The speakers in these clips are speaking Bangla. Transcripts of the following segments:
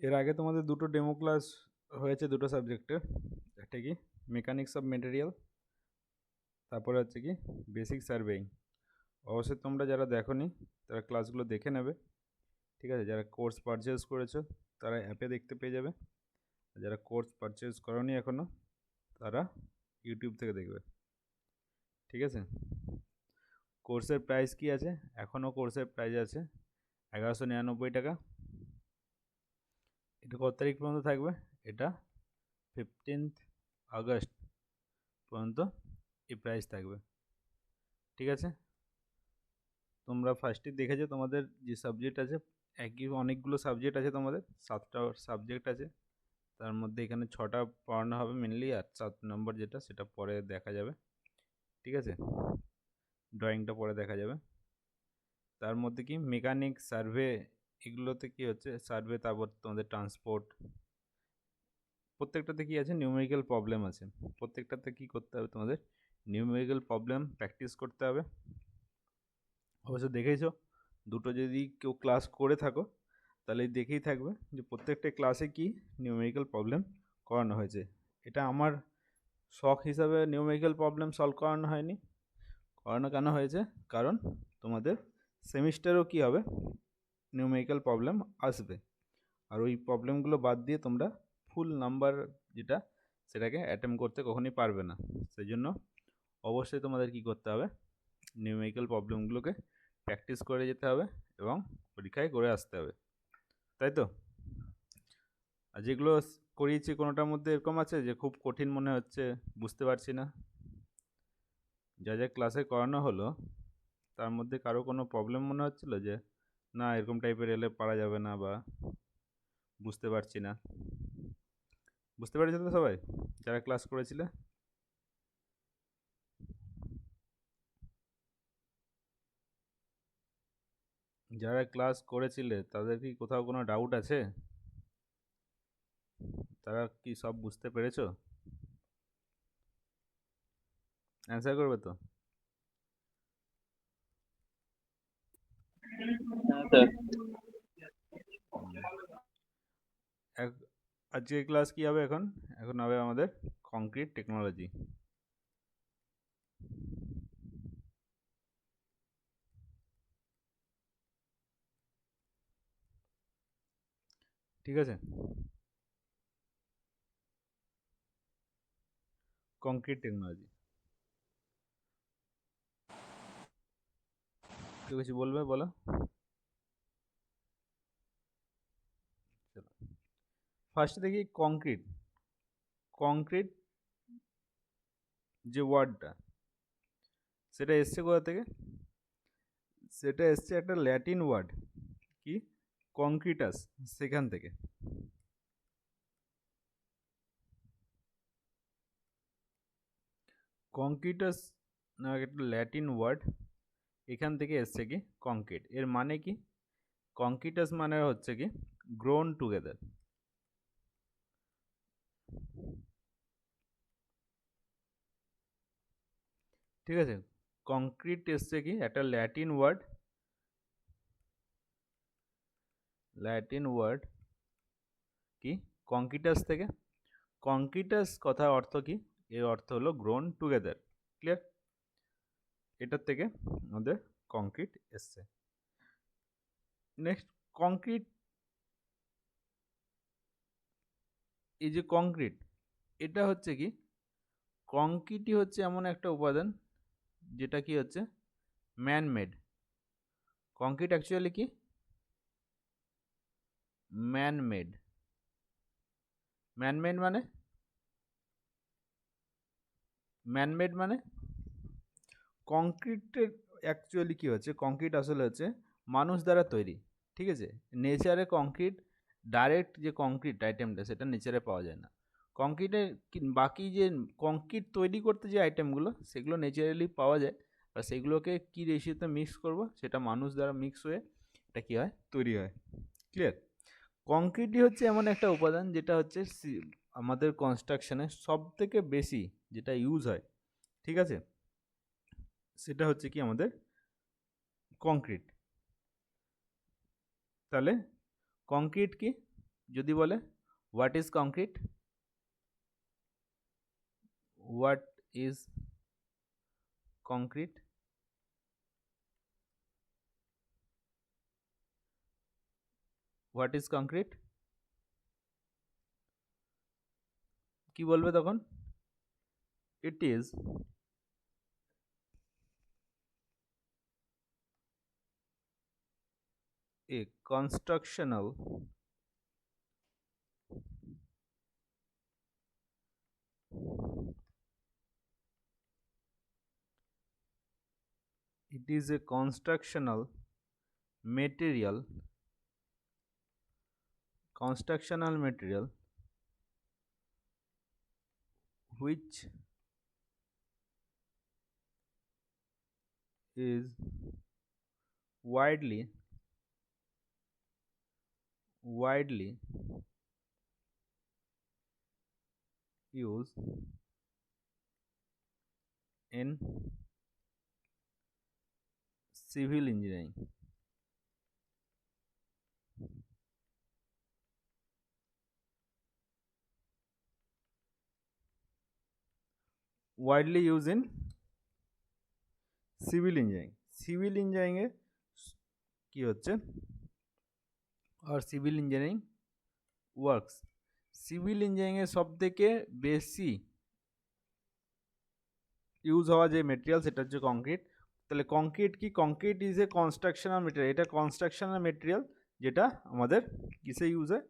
এর আগে তোমাদের দুটো ডেমো ক্লাস হয়েছে দুটো সাবজেক্টের, একটা কি মেকানিক্স অফ মেটেরিয়াল, তারপরে হচ্ছে কি বেসিক সার্ভেইং। অবশ্যই তোমরা যারা দেখোনি তারা ক্লাসগুলো দেখে নেবে, ঠিক আছে? যারা কোর্স পারচেজ করেছো তারা অ্যাপে দেখতে পেয়ে যাবে, আর যারা কোর্স পারচেজ করোনি এখনও তারা ইউটিউব থেকে দেখবে, ঠিক আছে? কোর্সের প্রাইস কি আছে? এখনও কোর্সের প্রাইস আছে 1199 টাকা। এটা কত তারিখ পর্যন্ত থাকবে? এটা 15th আগস্ট পর্যন্ত এই প্রাইস থাকবে, ঠিক আছে? তোমরা ফার্স্টে দেখেছো তোমাদের যে সাবজেক্ট আছে, একই অনেকগুলো সাবজেক্ট আছে, তোমাদের 7টা সাবজেক্ট আছে, তার মধ্যে এখানে 6টা পড়ানো হবে মেনলি, আর 7 নম্বর যেটা সেটা পরে দেখা যাবে, ঠিক আছে? ড্রয়িংটা পরে দেখা যাবে। তার মধ্যে কি মেকানিক, সার্ভে, এগুলোতে কি হচ্ছে সার্ভে, তারপর তোমাদের ট্রান্সপোর্ট, প্রত্যেকটাতে কি আছে নিউমেরিক্যাল প্রবলেম আছে। প্রত্যেকটাতে কি করতে হবে তোমাদের নিউমেরিক্যাল প্রবলেম প্র্যাকটিস করতে হবে। অবশ্য দেখেছো দুটো যদি কেউ ক্লাস করে থাকো তাহলে দেখেই থাকবে যে প্রত্যেকটা ক্লাসে কি নিউমেরিক্যাল প্রবলেম করানো হয়েছে। এটা আমার শখ হিসাবে নিউমেরিক্যাল প্রবলেম সলভ করানো হয়নি, করানো কেন হয়েছে কারণ তোমাদের সেমিস্টারেও কি হবে নিউমেরিক্যাল প্রবলেম আসবে, আর ওই প্রবলেমগুলো বাদ দিয়ে তোমরা ফুল নাম্বার যেটা সেটাকে অ্যাটেম্প করতে কখনোই পারবে না। সেই জন্য অবশ্যই তোমাদের কি করতে হবে নিউমেরিক্যাল প্রবলেমগুলোকে প্র্যাকটিস করে যেতে হবে এবং পরীক্ষায় করে আসতে হবে, তাই তো? আর যেগুলো করিয়েছি কোনোটার মধ্যে এরকম আছে যে খুব কঠিন মনে হচ্ছে, বুঝতে পারছি না? যা যা ক্লাসে করানো হলো তার মধ্যে কারো কোনো প্রবলেম মনে হচ্ছিল যে না এরকম টাইপের এলে পারা যাবে না বা বুঝতে পারছি না? বুঝতে পেরেছো তো সবাই যারা ক্লাস করেছিলে? যারা ক্লাস করেছিলে তাদের কি কোথাও কোনো ডাউট আছে? তারা কি সব বুঝতে পেরেছো? অ্যান্সার করবে তো? হ্যাঁ স্যার। আজকের ক্লাস কি হবে? এখন এখন হবে আমাদের কংক্রিট টেকনোলজি, ঠিক আছে? কংক্রিট টেকনোলজি, কেউ কিছু বলবে? বলো। ফার্স্টে দেখি কংক্রিট। কংক্রিট যে ওয়ার্ডটা সেটা এসছে কোথা থেকে? সেটা এসছে একটা ল্যাটিন ওয়ার্ড, কি কংক্রিটাস, সেখান থেকে। কংক্রিটাস না একটা ল্যাটিন ওয়ার্ড, এখান থেকে এসছে কি কংক্রিট। এর মানে কি কংক্রিটাস মানে হচ্ছে কি গ্রোন টুগেদার, ঠিক আছে? কংক্রিট এসছে কি একটা ল্যাটিন ওয়ার্ড, ল্যাটিন ওয়ার্ড কি কংক্রিটাস থেকে। কংক্রিটাস কথার অর্থ কি? এর অর্থ হলো গ্রোন টুগেদার, ক্লিয়ার? এটার থেকে আমাদের কংক্রিট এসছে। নেক্সট কংক্রিট, এই যে কংক্রিট এটা হচ্ছে কি কংক্রিটই হচ্ছে এমন একটা উপাদান যেটা কি হচ্ছে ম্যান মেড। কংক্রিট অ্যাকচুয়ালি কি ম্যান মেড। ম্যান মেড মানে ম্যানমেড মানে কংক্রিটের অ্যাকচুয়ালি কি হচ্ছে কংক্রিট আসলে হচ্ছে মানুষ দ্বারা তৈরি, ঠিক আছে? নেচারে কংক্রিট ডাইরেক্ট যে কংক্রিট আইটেমটা সেটা নেচারে পাওয়া যায় না। কংক্রিটের বাকি যে কংক্রিট তৈরি করতে যে আইটেমগুলো সেগুলো নেচারালি পাওয়া যায়, আর সেগুলোকে কী রেশিওতে মিক্স করব সেটা মানুষ দ্বারা মিক্স হয়ে এটা কী হয় তৈরি হয়, ক্লিয়ার? কংক্রিটই হচ্ছে এমন একটা উপাদান যেটা হচ্ছে আমাদের কনস্ট্রাকশনে সব থেকে বেশি যেটা ইউজ হয়, ঠিক আছে? সেটা হচ্ছে কি আমাদের কংক্রিট। তাহলে কংক্রিট কি যদি বলে what is concrete, what is concrete, what is concrete, কি বলবে তখন? It is a constructional it is a constructional material which is widely used in civil engineering. Widely used in civil engineering. Civil ইঞ্জিনিয়ারিংয়ে কী হচ্ছে, আর সিভিল ইঞ্জিনিয়ারিং ওয়ার্কস, সিভিল ইঞ্জিনিয়ারিংয়ের সবথেকে বেশি ইউজ হওয়া যে মেটেরিয়াল সেটা হচ্ছে কংক্রিট। তাহলে কংক্রিট কি? Concrete is a constructional material. এটা কনস্ট্রাকশনাল মেটেরিয়াল যেটা আমাদের কিসে ইউজ হয়?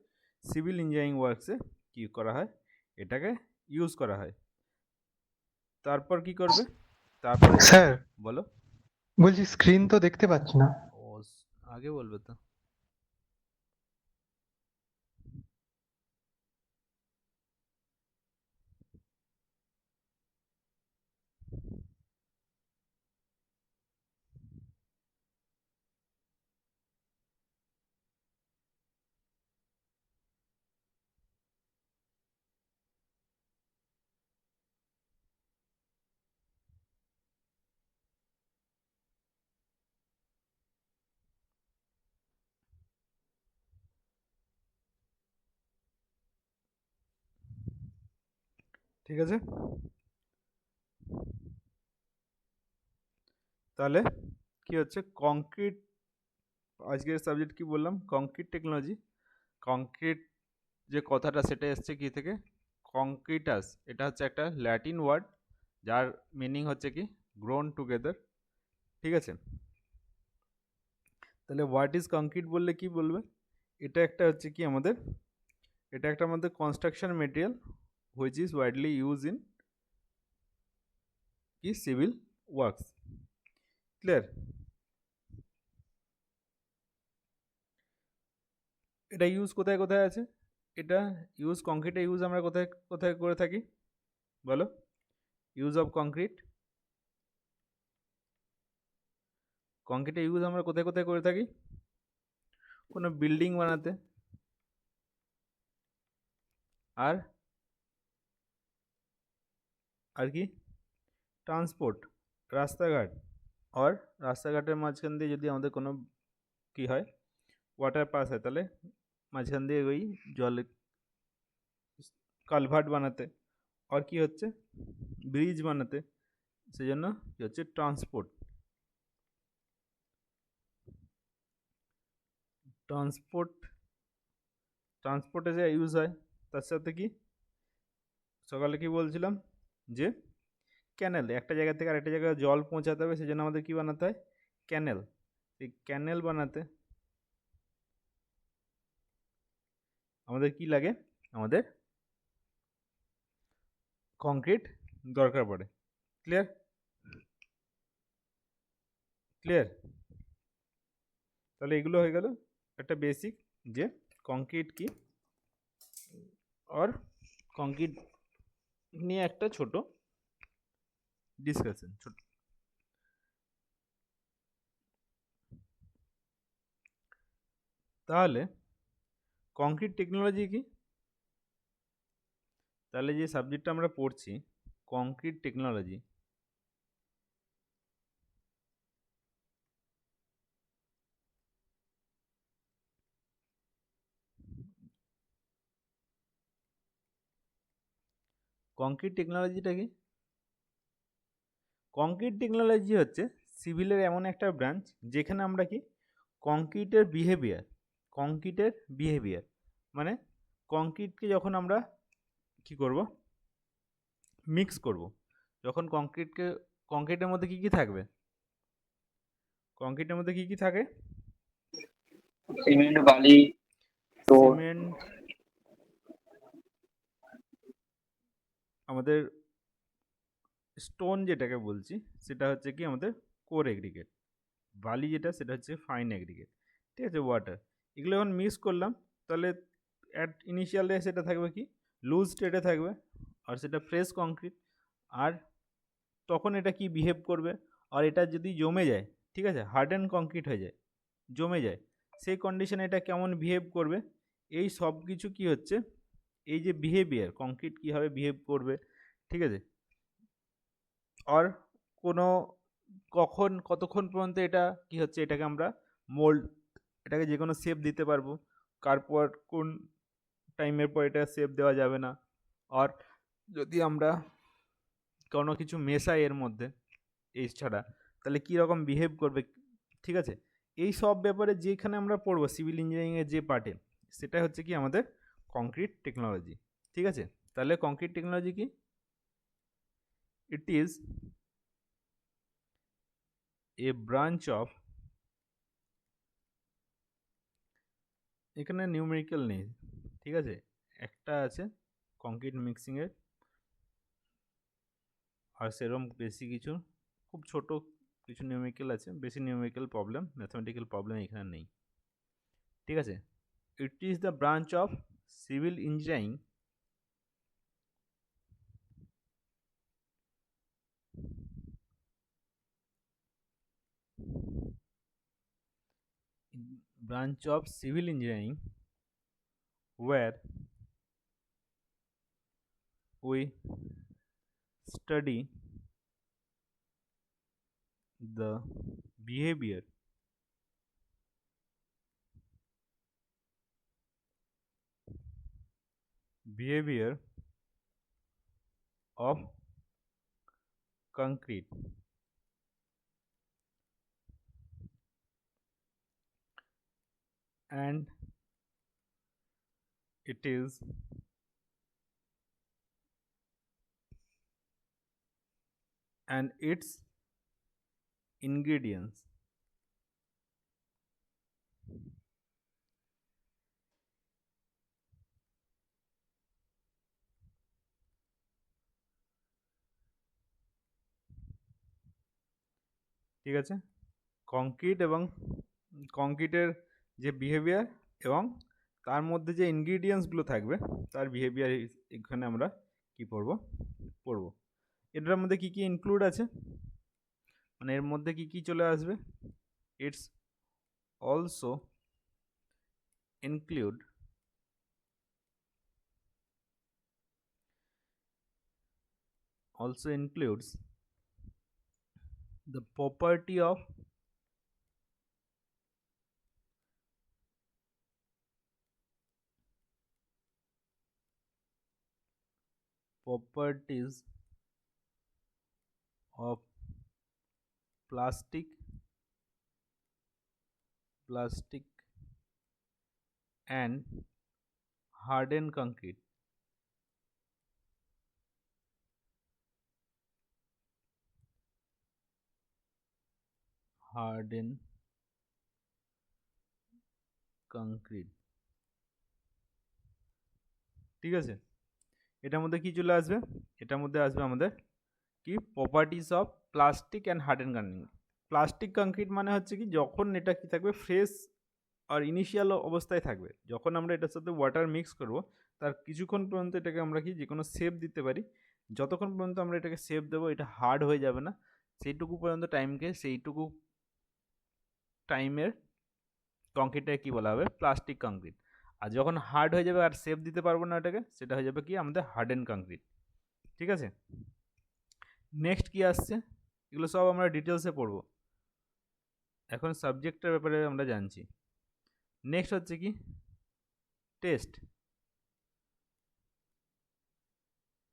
সিভিল ইঞ্জিনিয়ারিং ওয়ার্কসে কী করা হয়? এটাকে ইউজ করা হয়। তারপর কি করবে? তারপরে স্যার বলো। বলছি স্ক্রিন তো দেখতে পাচ্ছি না। ও আগে বলবে তো। ঠিক আছে, তাহলে কি হচ্ছে কংক্রিট, আজকের সাবজেক্ট কি বললাম? Concrete technology. কংক্রিট যে কথাটা সেটা এসছে কি থেকে? কংক্রিটাস। এটা হচ্ছে একটা ল্যাটিন ওয়ার্ড যার মিনিং হচ্ছে কি গ্রোন টুগেদার। ঠিক আছে, তাহলে হোয়াট ইজ কংক্রিট বললে কি বলবে? এটা একটা হচ্ছে কি আমাদের, এটা একটা আমাদের construction material which is widely use in কি সিভিল ওয়ার্কস। ক্লিয়ার? এটা ইউজ কোথায় কোথায় আছে? এটা ইউজ কংক্রিটে ইউজ আমরা কোথায় কোথায় করে থাকি বলো? ইউজ অফ কংক্রিট, কংক্রিটে ইউজ আমরা কোথায় কোথায় করে থাকি? কোনো বিল্ডিং বানাতে, আর আর কি ট্রান্সপোর্ট, রাস্তাঘাট, আর রাস্তাঘাটের মাঝখান দিয়ে যদি আমাদের কোনো কি হয় ওয়াটার পাস হয় তাহলে মাঝখান দিয়ে ওই জল কালভার্ট বানাতে, আর কি হচ্ছে ব্রিজ বানাতে, সেজন্য কি হচ্ছে ট্রান্সপোর্ট। ট্রান্সপোর্টে যে ইউজ হয় তার সাথে কি সকালে কি বলছিলাম যে ক্যানেল, একটা জায়গা থেকে আরেকটা জায়গায় জল পৌঁছাতে হবে সেজন্য আমাদের কি বানাতে হয়? ক্যানেল। এই ক্যানেল বানাতে আমাদের কি লাগে? আমাদের কংক্রিট দরকার পড়ে। ক্লিয়ার? ক্লিয়ার? তাহলে এগুলো হয়ে গেল একটা বেসিক যে কংক্রিট কি, আর কংক্রিট নিয়ে একটা ছোট ডিসকাশন। ছোট তাহলে কংক্রিট টেকনোলজি কি? তাহলে যে সাবজেক্টটা আমরা পড়ছি কংক্রিট টেকনোলজি, কংক্রিট টেকনোলজিটা কি? কংক্রিট টেকনোলজি হচ্ছে সিভিলের এমন একটা ব্রাঞ্চ যেখানে আমরা কি কংক্রিটের বিহেভিয়ার মানে কংক্রিটকে যখন আমরা কি করব, মিক্স করব, যখন কংক্রিটের মধ্যে কি কি থাকবে, কংক্রিটের মধ্যে কি কি থাকে, সিমেন্ট, বালি, স্টোন, সিমেন্ট, আমাদের স্টোন যেটাকে বলছি সেটা হচ্ছে কি আমাদের কোর এগ্রিগেট, বালি যেটা সেটা হচ্ছে ফাইন এগ্রিগেট, ঠিক আছে, ওয়াটার, এগুলো যখন মিক্স করলাম তাহলে অ্যাট ইনিশিয়ালে সেটা থাকবে কি লুজ স্টেটে থাকবে, আর সেটা ফ্রেশ কংক্রিট। আর তখন এটা কি বিহেভ করবে, আর এটা যদি জমে যায়, ঠিক আছে, হার্ডেন কংক্রিট হয়ে যায়, জমে যায়, সেই কন্ডিশনে এটা কেমন বিহেভ করবে, এই সব কিছু কি হচ্ছে, এই যে বিহেভিয়ার কংক্রিট কীভাবে বিহেভ করবে, ঠিক আছে, আর কোনো কখন কতক্ষণ পর্যন্ত এটা কি হচ্ছে, এটাকে আমরা মোল্ড, এটাকে যে কোনো শেপ দিতে পারবো, তারপর কোন টাইমের পর এটা শেপ দেওয়া যাবে না, আর যদি আমরা কোনো কিছু মেশাই এর মধ্যে এই ছাড়া তাহলে কীরকম বিহেভ করবে, ঠিক আছে, এই সব ব্যাপারে যেখানে আমরা পড়বো সিভিল ইঞ্জিনিয়ারিংয়ের যে পার্টে, সেটা হচ্ছে কি আমাদের কংক্রিট টেকনোলজি, ঠিক আছে। তাহলে কংক্রিট টেকনোলজি কি? It is a branch of, এখানে নিউমেরিক্যাল নেই, ঠিক আছে, একটা আছে কংক্রিট মিক্সিংয়ের, আর সেরকম বেশি কিছু, খুব ছোট কিছু নিউমেরিক্যাল আছে, বেশি নিউমেরিক্যাল প্রবলেম, ম্যাথমেটিক্যাল প্রবলেম এখানে নেই, ঠিক আছে। It is the branch of civil engineering where we study the behavior of concrete and it is and its ingredients. ঠিক আছে, কংক্রিট এবং কংক্রিটের যে বিহেভিয়ার এবং তার মধ্যে যে ইনগ্রিডিয়েন্টসগুলো থাকবে তার বিহেভিয়ার, এখানে আমরা কি পড়ব। এটার মধ্যে কি কি ইনক্লুড আছে, মানে এর মধ্যে কি কি চলে আসবে, it's also include also includes the properties of plastic and hardened concrete. ঠিক আছে, এটার মধ্যে কি চলে আসবে, এটার মধ্যে আসবে আমাদের কি properties of plastic and harden concrete. Plastic concrete মানে হচ্ছে কি যখন এটা কি থাকবে ফ্রেশ আর ইনিশিয়াল অবস্থায় থাকবে, যখন আমরা এটার সাথে ওয়াটার মিক্স করব তার কিছুক্ষণ পর্যন্ত এটাকে আমরা কি যে কোনো শেপ দিতে পারি, যতক্ষণ পর্যন্ত আমরা এটাকে শেপ দেবো এটা হার্ড হয়ে যাবে না, সেইটুকু পর্যন্ত সেইটুকু টাইমের কংক্রিটটাকে কী বলা হবে, প্লাস্টিক কংক্রিট। আর যখন হার্ড হয়ে যাবে আর শেপ দিতে পারবো না এটাকে, সেটা হয়ে যাবে কি আমাদের হার্ডেন কংক্রিট, ঠিক আছে। নেক্সট কি আসছে, এগুলো সব আমরা ডিটেলসে পড়ব, এখন সাবজেক্টের ব্যাপারে আমরা জানছি। নেক্সট হচ্ছে কি টেস্ট।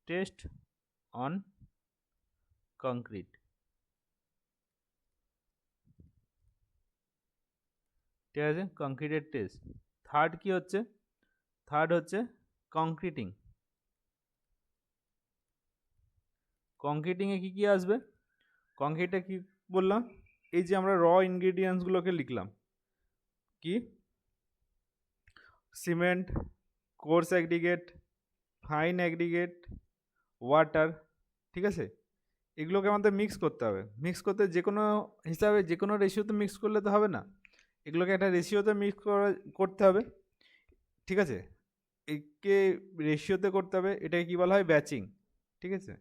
টেস্ট অন কংক্রিট, ঠিক আছে, কংক্রিটের টেস্ট। থার্ড কি হচ্ছে, থার্ড হচ্ছে কংক্রিটিং। কংক্রিটিংয়ে কি কি আসবে, কংক্রিটে কি বললাম, এই যে আমরা র ইনগ্রিডিয়েন্টসগুলোকে লিখলাম, কি cement, course aggregate, fine aggregate, water, ঠিক আছে, এগুলোকে আমাদের মিক্স করতে হবে। মিক্স করতে যে কোনো হিসাবে যে কোনো রেশিওতে মিক্স করলে তো হবে না, এগুলোকে একটা রেশিওতে মিক্স করতে হবে, ঠিক আছে, একে রেশিওতে করতে হবে, এটাকে কি বলা হয় ব্যাচিং, ঠিক আছে,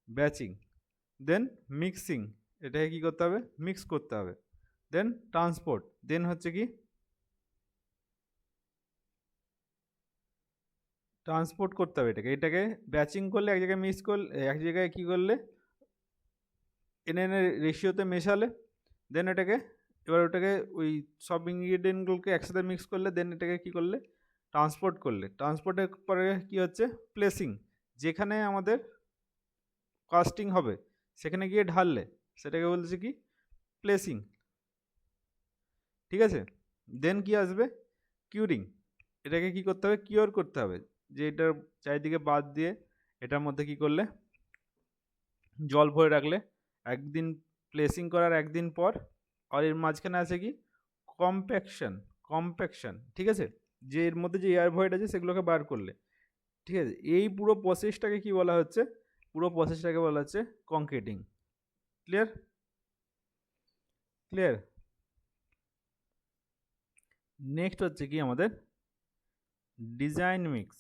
ব্যাচিং। দেন মিক্সিং, এটাকে কি করতে হবে, মিক্স করতে হবে। দেন ট্রান্সপোর্ট, দেন হচ্ছে কি ট্রান্সপোর্ট করতে হবে এটাকে, এটাকে ব্যাচিং করলে এক জায়গায় মিক্স করলে, এক জায়গায় কী করলে এনে এনে রেশিওতে মেশালে, দেন এটাকে এবার ওটাকে ওই সব ইনগ্রিডিয়েন্টগুলোকে একসাথে মিক্স করলে, দেন এটাকে কী করলে ট্রান্সপোর্ট করলে, ট্রান্সপোর্টের পরে কী হচ্ছে প্লেসিং, যেখানে আমাদের কাস্টিং হবে সেখানে গিয়ে ঢাললে সেটাকে বলছে কি প্লেসিং, ঠিক আছে। দেন কি আসবে কিউরিং, এটাকে কি করতে হবে কিওর করতে হবে, যে এটার চারিদিকে বাদ দিয়ে এটার মধ্যে কি করলে জল ভরে রাখলে একদিন প্লেসিং করার একদিন পর, আর এর মাঝখানে আছে কি কম্প্যাকশন, কম্প্যাকশন, ঠিক আছে, যে এর মধ্যে যে এয়ার ভয়েড আছে সেগুলোকে বার করলে, ঠিক আছে, এই পুরো প্রসেসটাকে কি বলা হচ্ছে, পুরো প্রসেসটাকে বলা হচ্ছে কংক্রিটিং। Clear, clear. নেক্সট হচ্ছে কি আমাদের ডিজাইন মিক্স,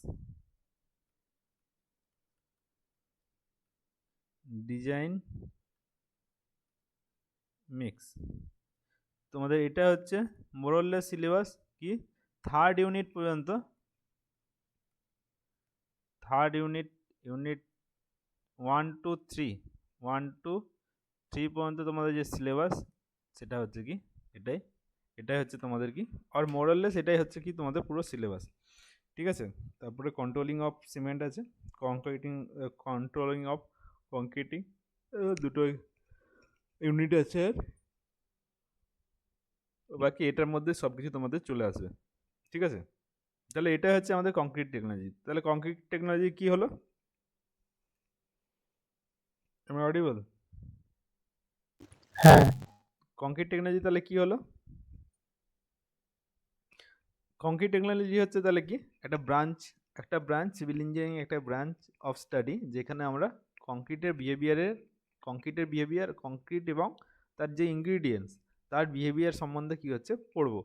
ডিজাইন মিক্স, তোমাদের এটা হচ্ছে মোরলেস সিলেবাস কি থার্ড ইউনিট পর্যন্ত, third unit, unit 1 to 3, 1 to 3 পর্যন্ত তোমাদের যে সিলেবাস সেটা হচ্ছে কি এটাই, এটাই হচ্ছে তোমাদের কি আর মোরলেস এটাই হচ্ছে কি তোমাদের পুরো সিলেবাস, ঠিক আছে। তারপরে কন্ট্রোলিং অফ সিমেন্ট আছে, কংক্রিটিং, কন্ট্রোলিং অফ কংক্রিটিং, দুটো ইউনিট আছে, বাকি এটার মধ্যে সব কিছু তোমাদের চলে আসবে, ঠিক আছে। তাহলে এটা হচ্ছে আমাদের কংক্রিট টেকনোলজি। তাহলে কংক্রিট টেকনোলজি কি হলো, আমি অডিবল, হ্যাঁ, কংক্রিট টেকনোলজি তাহলে কি হলো, কংক্রিট টেকনোলজি হচ্ছে তাহলে কি একটা ব্রাঞ্চ, একটা ব্রাঞ্চ সিভিল ইঞ্জিনিয়ারিং একটা ব্রাঞ্চ অফ স্টাডি, যেখানে আমরা কংক্রিটের বিহেভিয়ার কংক্রিট এবং তার যে ইনগ্রিডিয়েন্টস তার বিহেভিয়ার সম্বন্ধে কি হচ্ছে পড়বো।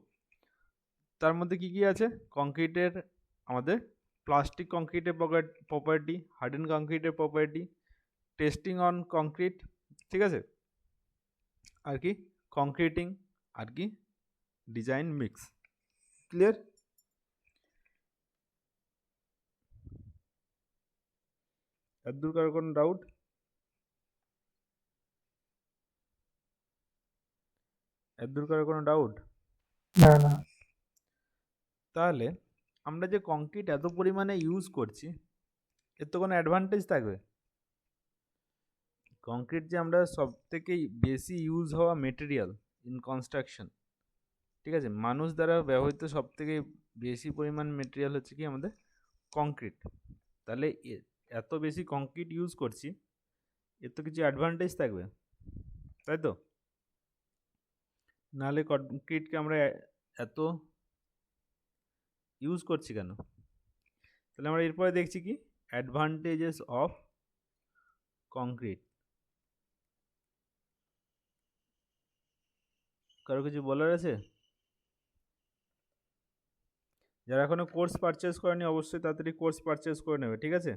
তার মধ্যে কি কি আছে, কংক্রিটের আমাদের প্লাস্টিক কংক্রিটের প্রপার্টি, হার্ডেন কংক্রিটের প্রপার্টি, টেস্টিং অন কংক্রিট, ঠিক আছে, আর কি কংক্রিটিং, আর কি ডিজাইন মিক্স। ক্লিয়ার, এতদূর কারো কোনো ডাউট, এতদূর কারো কোনো ডাউট? না না, তাহলে আমরা যে কংক্রিট এত পরিমাণে ইউজ করছি এর তো কোনো অ্যাডভান্টেজ থাকবে, কংক্রিট যে আমরা সব থেকে বেশি ইউজ হওয়া মেটেরিয়াল ইন কনস্ট্রাকশন, ঠিক আছে, মানুষ দ্বারা ব্যবহৃত সব থেকে বেশি পরিমাণ মেটেরিয়াল হচ্ছে কি আমাদের কংক্রিট। তাহলে এত বেশি কংক্রিট ইউজ করছি এর তো কিছু অ্যাডভান্টেজ থাকবে, তাই তো, নাহলে কংক্রিটকে আমরা এত ইউজ করছি কেন। তাহলে আমরা এরপরে দেখছি কি অ্যাডভান্টেজেস অফ কংক্রিট। কারো কিছু বলার আছে? যারা এখনো কোর্স পারচেস করেনি অবশ্যই তাড়াতাড়ি কোর্স পারচেস করে নেবে, ঠিক আছে।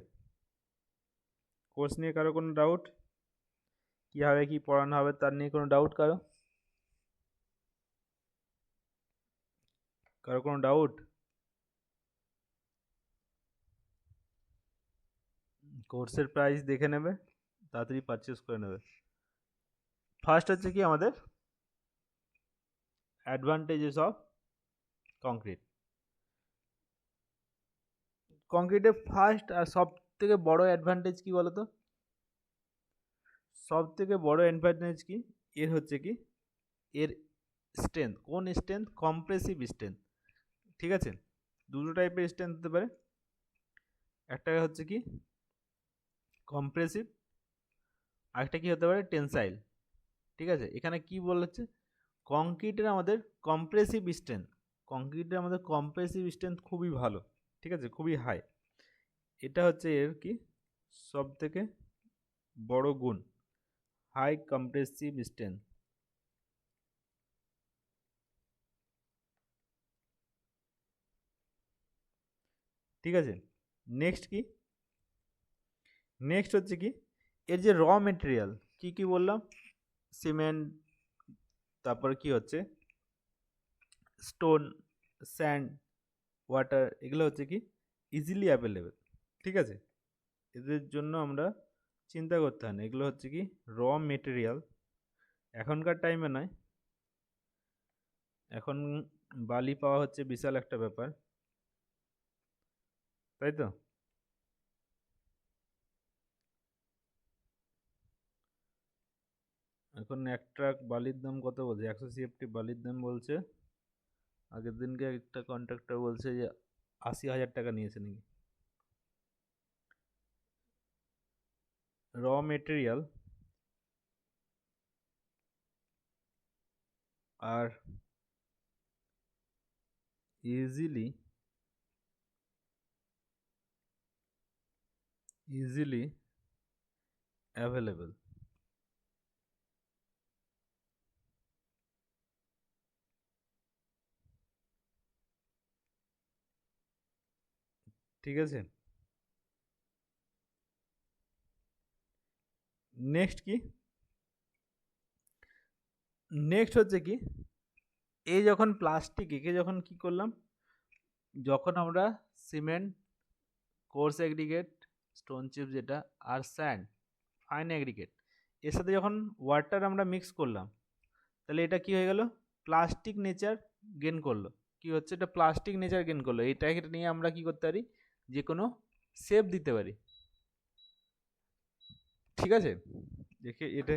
কোর্স নিয়ে কারো কোনো ডাউট, কীভাবে কী পড়ানো হবে তার নিয়ে কোনো ডাউট কারো, কারো কোনো ডাউট? কোর্সের প্রাইস দেখে নেবে, তাড়াতাড়ি পারচেস করে নেবে। ফার্স্ট হচ্ছে কি আমাদের অ্যাডভান্টেজেস অফ কংক্রিট। কংক্রিটের ফার্স্ট আর সব থেকে বড় অ্যাডভান্টেজ কি বলো তো? সব থেকে বড় অ্যাডভান্টেজ কি এর হচ্ছে কি এর স্ট্রেংথ। কোন স্ট্রেংথ? Compressive strength. ঠিক আছে, দুটো টাইপের স্ট্রেংথ হতে পারে, একটা হচ্ছে কি কম্প্রেসিভ, আরেকটা কি হতে পারে টেনসাইল। ঠিক আছে, এখানে কি বলেছে কংক্রিটের আমাদের কম্প্রেসিভ স্ট্রেংথ, কংক্রিটের আমাদের কম্প্রেসিভ স্ট্রেংথ খুবই ভালো, ঠিক আছে, খুবই হাই। এটা হচ্ছে এর কি সব থেকে বড় গুণ, হাই কম্প্রেসিভ স্ট্রেংথ। ঠিক আছে, নেক্সট কি, নেক্সট হচ্ছে কি এর যে র মেটেরিয়াল, কি কি বললাম, সিমেন্ট, তারপর কি হচ্ছে স্টোন, স্যান্ড, ওয়াটার, এগুলো হচ্ছে কি ইজিলি অ্যাভেলেবেল। ঠিক আছে, এদের জন্য আমরা চিন্তা করতে হয় না, এগুলো হচ্ছে কি র মেটেরিয়াল। এখনকার টাইমে নয়, এখন বালি পাওয়া হচ্ছে বিশাল একটা ব্যাপার, তাই তো? এখন এক ট্রাক বালির দাম কত বলছে? 100 CFT বালির দাম বলছে। আগের দিনকে একটা কন্ট্রাক্টর বলছে যে 80,000 টাকা নিয়েছে নাকি। র মেটেরিয়াল আর easily available। ঠিক আছে, নেক্সট কি, নেক্সট হচ্ছে কি এই যখন প্লাস্টিক একে যখন কি করলাম, যখন আমরা cement, course aggregate, stone chips যেটা, আর স্যান্ড, ফাইন এগ্রিগেট, এর সাথে যখন ওয়াটার আমরা মিক্স করলাম, তাহলে এটা কি হয়ে গেল, প্লাস্টিক নেচার গেন করলো। কি হচ্ছে, এটা প্লাস্টিক নেচার গেন করলো। এটাকে নিয়ে আমরা কি করতে পারি, যে কোনো শেপ দিতে পারি। ঠিক আছে, দেখে এটা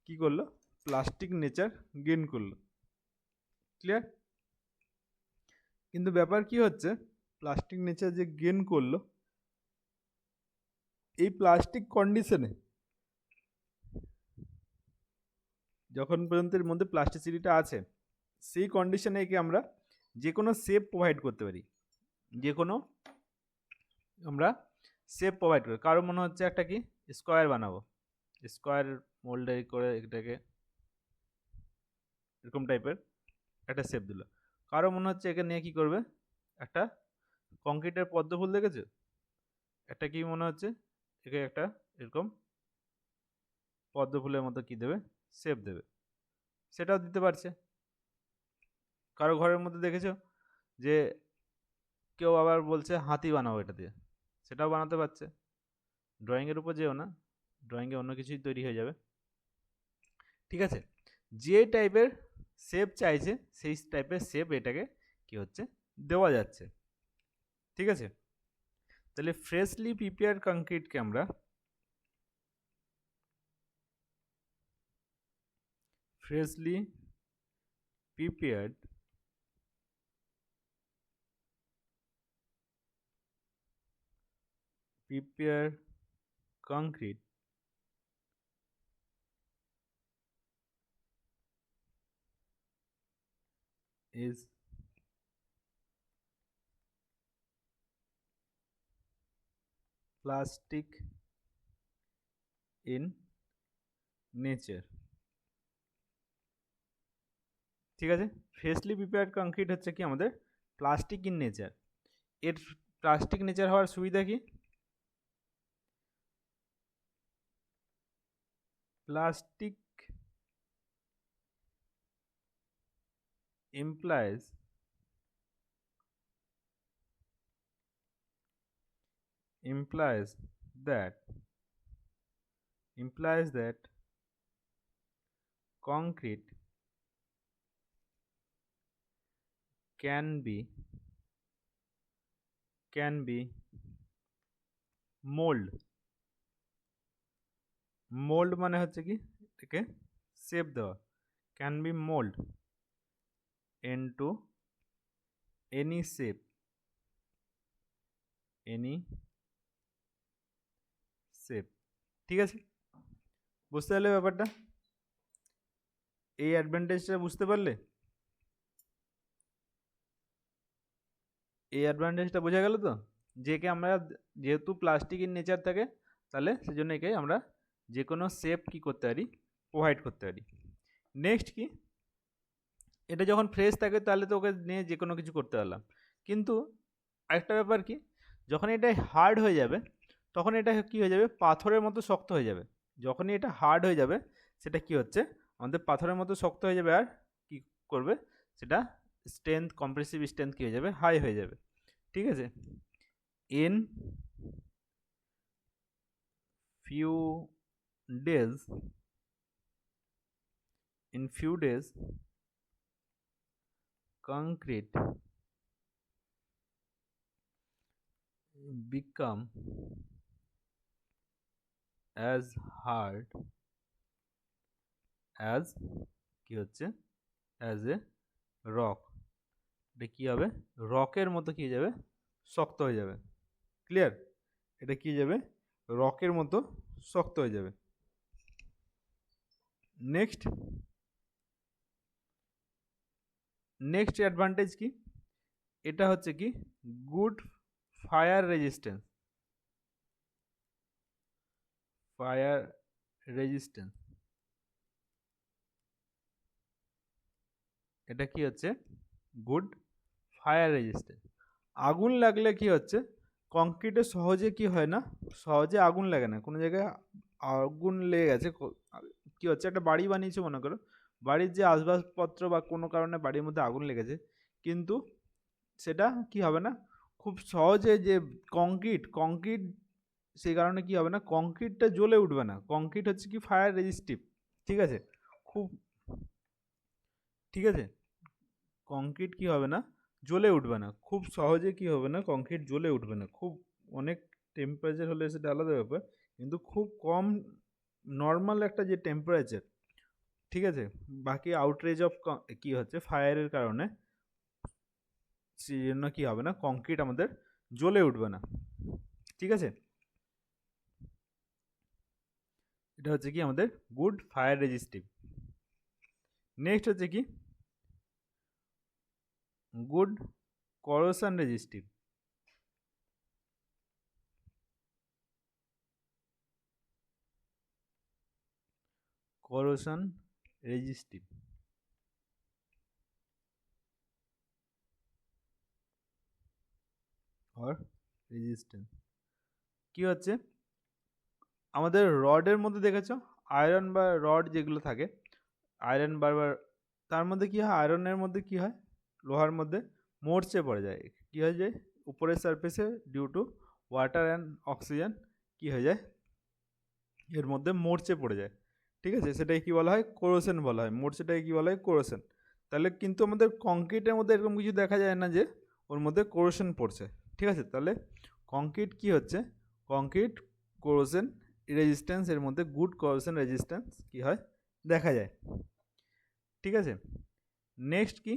কি করলো, প্লাস্টিক নেচার গেন করলো। ক্লিয়ার? কিন্তু ব্যাপার কি হচ্ছে, প্লাস্টিক নেচার যে গেন করলো, এই প্লাস্টিক কন্ডিশনে যখন পর্যন্ত এর মধ্যে প্লাস্টিসিটিটা আছে, সেই কন্ডিশনে একে আমরা যে কোনো শেপ প্রোভাইড করতে পারি, যে কোনো আমরা শেপ প্রোভাইড করি। কারো মনে হচ্ছে একটা কি স্কোয়ার বানাবো, স্কোয়ার মোল্ডে করে এটাকে এরকম টাইপের একটা শেপ দিল। কারো মনে হচ্ছে একে নিয়ে কি করবে, একটা কংক্রিটের পদ্ম ফুল দেখেছো, একটা কি মনে হচ্ছে একে একটা এরকম পদ্ম ফুলের মতো কি দেবে, শেপ দেবে, সেটাও দিতে পারছে। কারো ঘরের মধ্যে দেখেছো যে কেউ আবার বলছে হাতি বানাবো এটা দিয়ে, সেটাও বানাতে পারছে। ড্রয়িংয়ের উপর যেও না, ড্রয়িংয়ে অন্য কিছুই তৈরি হয়ে যাবে। ঠিক আছে, যে টাইপের শেপ চাইছে সেই টাইপের শেপ এটাকে কি হচ্ছে দেওয়া যাচ্ছে। ঠিক আছে, তাহলে ফ্রেশলি প্রিপেয়ার কংক্রিটকে আমরা freshly prepared concrete is plastic in nature। ঠিক আছে, ফ্রেশলি প্রিপেয়ার্ড কংক্রিট হচ্ছে কি আমাদের প্লাস্টিক ইন নেচার। এর প্লাস্টিক নেচার হওয়ার সুবিধা কি, plastic implies that concrete can be mould. Mould মানে হচ্ছে কি এটাকে শেপ দেওয়া, can be mould into any shape, any shape. ঠিক আছে, বুঝতে পারলে ব্যাপারটা? এই অ্যাডভান্টেজটা বুঝতে পারলে? এই অ্যাডভান্টেজটা বোঝা গেল তো, যে কে আমরা যেহেতু প্লাস্টিকের নেচার থাকে তাহলে সেজন্য একে আমরা যে কোনো শেপ কি করতে পারি, প্রোভাইড করতে পারি। নেক্সট কি, এটা যখন ফ্রেশ থাকে তাহলে তো ওকে নিয়ে যে কোনো কিছু করতে পারলাম, কিন্তু আরেকটা ব্যাপার কি, যখন এটা হার্ড হয়ে যাবে তখন এটা কি হয়ে যাবে, পাথরের মতো শক্ত হয়ে যাবে। যখনই এটা হার্ড হয়ে যাবে সেটা কি হচ্ছে, আমাদের পাথরের মতো শক্ত হয়ে যাবে, আর কি করবে সেটা স্ট্রেংথ, কম্প্রেসিভ স্ট্রেংথ কি হয়ে যাবে, হাই হয়ে যাবে। ঠিক আছে, in few days, in few days concrete become as hard as কি হচ্ছে, as a rock। এটা কি হবে, রকের মতো কি হয়ে যাবে, শক্ত হয়ে যাবে। ক্লিয়ার? এটা কি যাবে, রকের মতো শক্ত হয়ে যাবে। নেক্সট, নেক্সট অ্যাডভান্টেজ কি, এটা হচ্ছে কি good fire resistance, fire resistance. এটা কি হচ্ছে, গুড ফায়ার রেজিস্ট্যান্স। আগুন লাগলে কি হচ্ছে, কংক্রিটে সহজে কি হয় না, সহজে আগুন লাগে না। কোনো জায়গায় আগুন লেগে গেছে, কি হচ্ছে, একটা বাড়ি বানিয়েছে মনে করো, বাড়ির যে আসবাবপত্র বা কোনো কারণে বাড়ির মধ্যে আগুন লেগেছে, কিন্তু সেটা কি হবে না, খুব সহজে যে কংক্রিট, কংক্রিট সেই কারণে কি হবে না, কংক্রিটটা জ্বলে উঠবে না। কংক্রিট হচ্ছে কি ফায়ার রেজিস্টিভ। ঠিক আছে, খুব, ঠিক আছে, কংক্রিট কি হবে না, জ্বলে উঠবে না খুব সহজে, কি হবে না, কংক্রিট জ্বলে উঠবে না। খুব অনেক টেম্পারেচার হলে সেটা আলাদা ব্যাপার, কিন্তু খুব কম নর্মাল একটা যে টেম্পারেচার, ঠিক আছে, বাকি আউটরেজ অফ কি হচ্ছে ফায়ারের কারণে, সেই জন্য কী হবে না, কংক্রিট আমাদের জ্বলে উঠবে না। ঠিক আছে, এটা হচ্ছে কি আমাদের গুড ফায়ার রেজিস্টিভ। নেক্সট হচ্ছে কি good corrosion resistive. corrosion resistive or resistance কি হচ্ছে, আমাদের রডের মধ্যে দেখেছো আয়রন বা রড যেগুলো থাকে, আয়রন বারবার, তার মধ্যে কি হয়, আয়রনের মধ্যে কি হয়, লোহার মধ্যে মরচে পড়ে যায়। কি হয়ে যায়, উপরের সারফেসে due to water and oxygen কি হয়ে যায়, এর মধ্যে মরচে পড়ে যায়। ঠিক আছে, সেটাই কি বলা হয়, কোরোশন বলা হয়। মরচেটাকে কি বলা হয়, কোরোশন। তাহলে কিন্তু আমাদের কংক্রিটের মধ্যে এরকম কিছু দেখা যায় না যে ওর মধ্যে কোরোশন পড়ছে। ঠিক আছে, তাহলে কংক্রিট কি হচ্ছে, কংক্রিট কোরোশন রেজিস্ট্যান্স, এর মধ্যে গুড কোরোশন রেজিস্ট্যান্স কি হয়, দেখা যায়। ঠিক আছে, নেক্সট কি,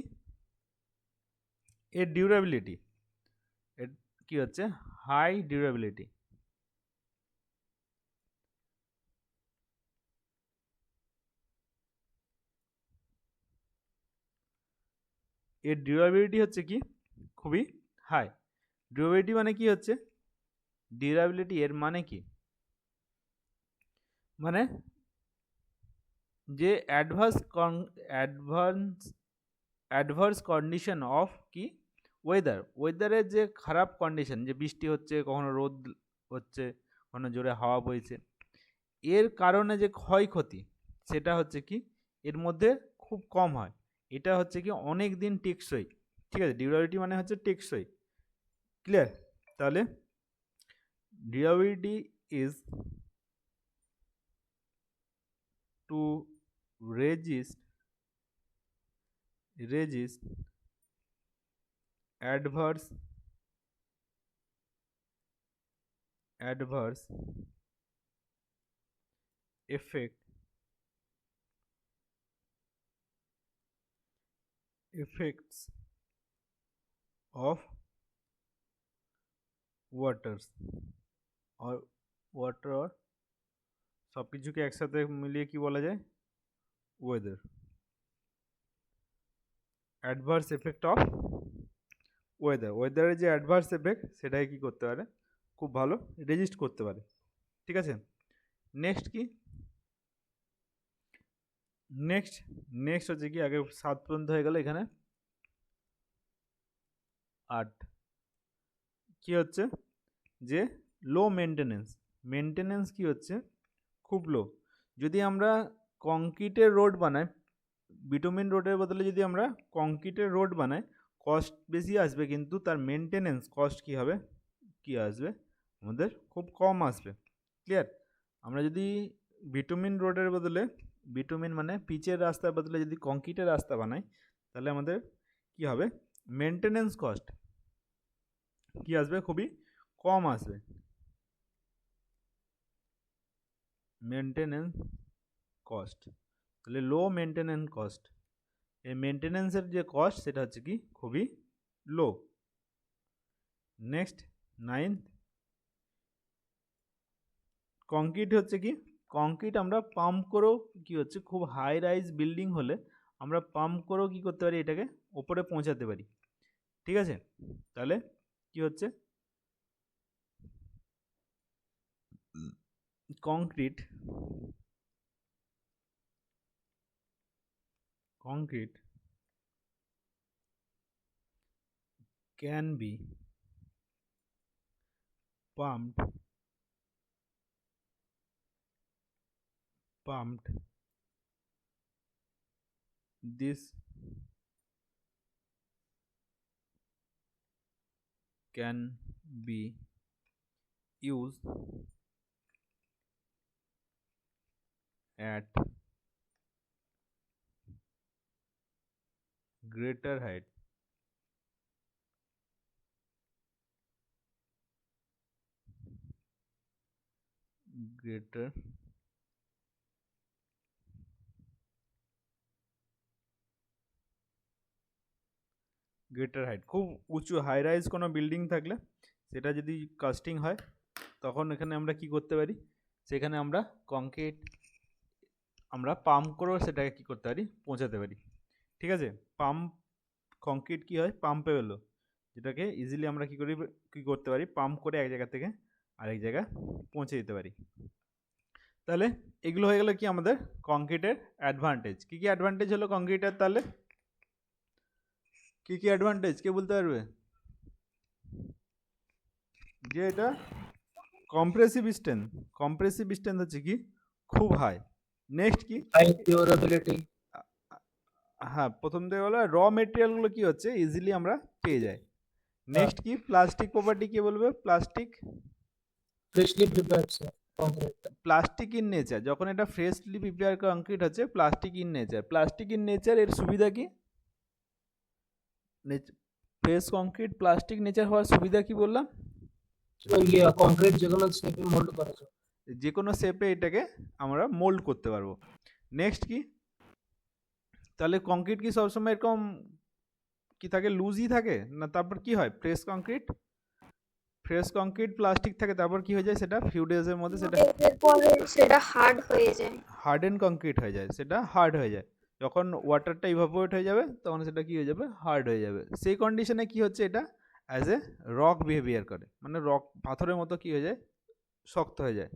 এর ডিউরেবিলিটি, এর কি হচ্ছে হাই ডিউরেবিলিটি। এর ডিউরেবিলিটি হচ্ছে কি খুবই হাই। ডিউরেবিলিটি মানে কি হচ্ছে, ডিউরেবিলিটি এর মানে কি, মানে যে অ্যাডভার্স কন্ডিশন অফ কি ওয়েদারের যে খারাপ কন্ডিশন, যে বৃষ্টি হচ্ছে, কখনো রোদ হচ্ছে, কখনো জোরে হাওয়া বইছে, এর কারণে যে ক্ষয়ক্ষতি সেটা হচ্ছে কি এর মধ্যে খুব কম হয়। এটা হচ্ছে কি অনেক দিন টেকসই। ঠিক আছে, ডিউরেবিলিটি মানে হচ্ছে টেকসই। ক্লিয়ার? তাহলে durability is to resist adverse adverse effects of waters or water or সব কিছুকে একসাথে মিলিয়ে কি বলা যায় ওয়েদার অ্যাডভার্স এফেক্ট অফ ওয়েদারের যে অ্যাডভার্স এফেক্ট সেটাকে কি করতে পারে খুব ভালো রেজিস্ট করতে পারে ঠিক আছে নেক্সট কি নেক্সট হচ্ছে কি আগে 7 পর্যন্ত হয়ে গেল এখানে 8 কি হচ্ছে যে লো মেনটেনেন্স কি হচ্ছে খুব লো যদি আমরা কংক্রিটের রোড বানাই বিটুমিন রোডের বদলে যদি আমরা কংক্রিটের রোড বানাই কস্ট বেশি আসবে কিন্তু তার মেনটেনেন্স কস্ট কি হবে কি আসবে আমাদের খুব কম আসবে ক্লিয়ার আমরা যদি বিটুমিন রোডের বদলে বিটুমিন মানে পিচের রাস্তার বদলে যদি কংক্রিটের রাস্তা বানাই তাহলে আমাদের কি হবে মেনটেনেন্স কস্ট কি আসবে খুবই কম আসবে মেনটেনেন্স কস্ট তাহলে লো মেনটেনেন্স কস্ট এই মেনটেনেন্সের যে কস্ট সেটা হচ্ছে কি খুবই লো নেক্সট 9 কংক্রিট হচ্ছে কি কংক্রিট আমরা পাম্প করেও কি হচ্ছে খুব হাই রাইজ বিল্ডিং হলে আমরা পাম্প করেও কি করতে পারি এটাকে ওপরে পৌঁছাতে পারি ঠিক আছে তাহলে কি হচ্ছে concrete can be pumped this can be used at greater height greater height খুব উঁচু হাই রাইজ কোনো বিল্ডিং থাকলে সেটা যদি কাস্টিং হয় তখন এখানে আমরা কি করতে পারি সেখানে আমরা কংক্রিট আমরা পাম্প করেও সেটাকে কি করতে পারি পৌঁছাতে পারি ঠিক আছে পাম্প কংক্রিট কি হয় পাম্পেবল যেটাকে ইজিলি আমরা কি করতে পারি পাম্প করে এক জায়গা থেকে আরেক জায়গায় পৌঁছে দিতে পারি তাহলে এগুলো হয়ে গেল কি আমাদের কংক্রিটের অ্যাডভান্টেজ কি অ্যাডভান্টেজ হলো কংক্রিটের তাহলে কি অ্যাডভান্টেজ কে বলতে পারবে যে এটা কম্প্রেসিভ স্ট্রেংথ হচ্ছে কি খুব হাই নেক্সট কি হাই ডিউরেবিলিটি হ্যাঁ প্রথম থেকে বলো র মেটেরিয়ালগুলো কি হচ্ছে ইজিলি আমরা পেয়ে যাই নেক্সট কি প্লাস্টিক প্রপার্টি কে বলবে plastic freshly prepared concrete plastic in nature যখন এটা ফ্রেশলি প্রিপেয়ার কংক্রিট হচ্ছে প্লাস্টিক ইন নেচার এর সুবিধা কি ফ্রেশ কংক্রিট প্লাস্টিক নেচার হওয়ার সুবিধা কি বললাম কংক্রিট যেকোনো শেপে মোল্ড করা যায় যে কোনো শেপে এটাকে আমরা মোল্ড করতে পারবো নেক্সট কি তাহলে কংক্রিট কি সবসময় এরকম কি থাকে লুজই থাকে না তারপর কি হয় ফ্রেশ কংক্রিট প্লাস্টিক থাকে তারপর কি হয়ে যায় সেটা ফিউ ডেজের মধ্যে সেটা হার্ড হয়ে যায় হার্ডেন কংক্রিট হয়ে যায় সেটা হার্ড হয়ে যায় যখন ওয়াটারটা ইভাপোরেট হয়ে যাবে তখন সেটা কি হয়ে যাবে হার্ড হয়ে যাবে সেই কন্ডিশনে কি হচ্ছে এটা অ্যাজ এ রক বিহেভিয়ার করে মানে রক পাথরের মতো কি হয়ে যায় শক্ত হয়ে যায়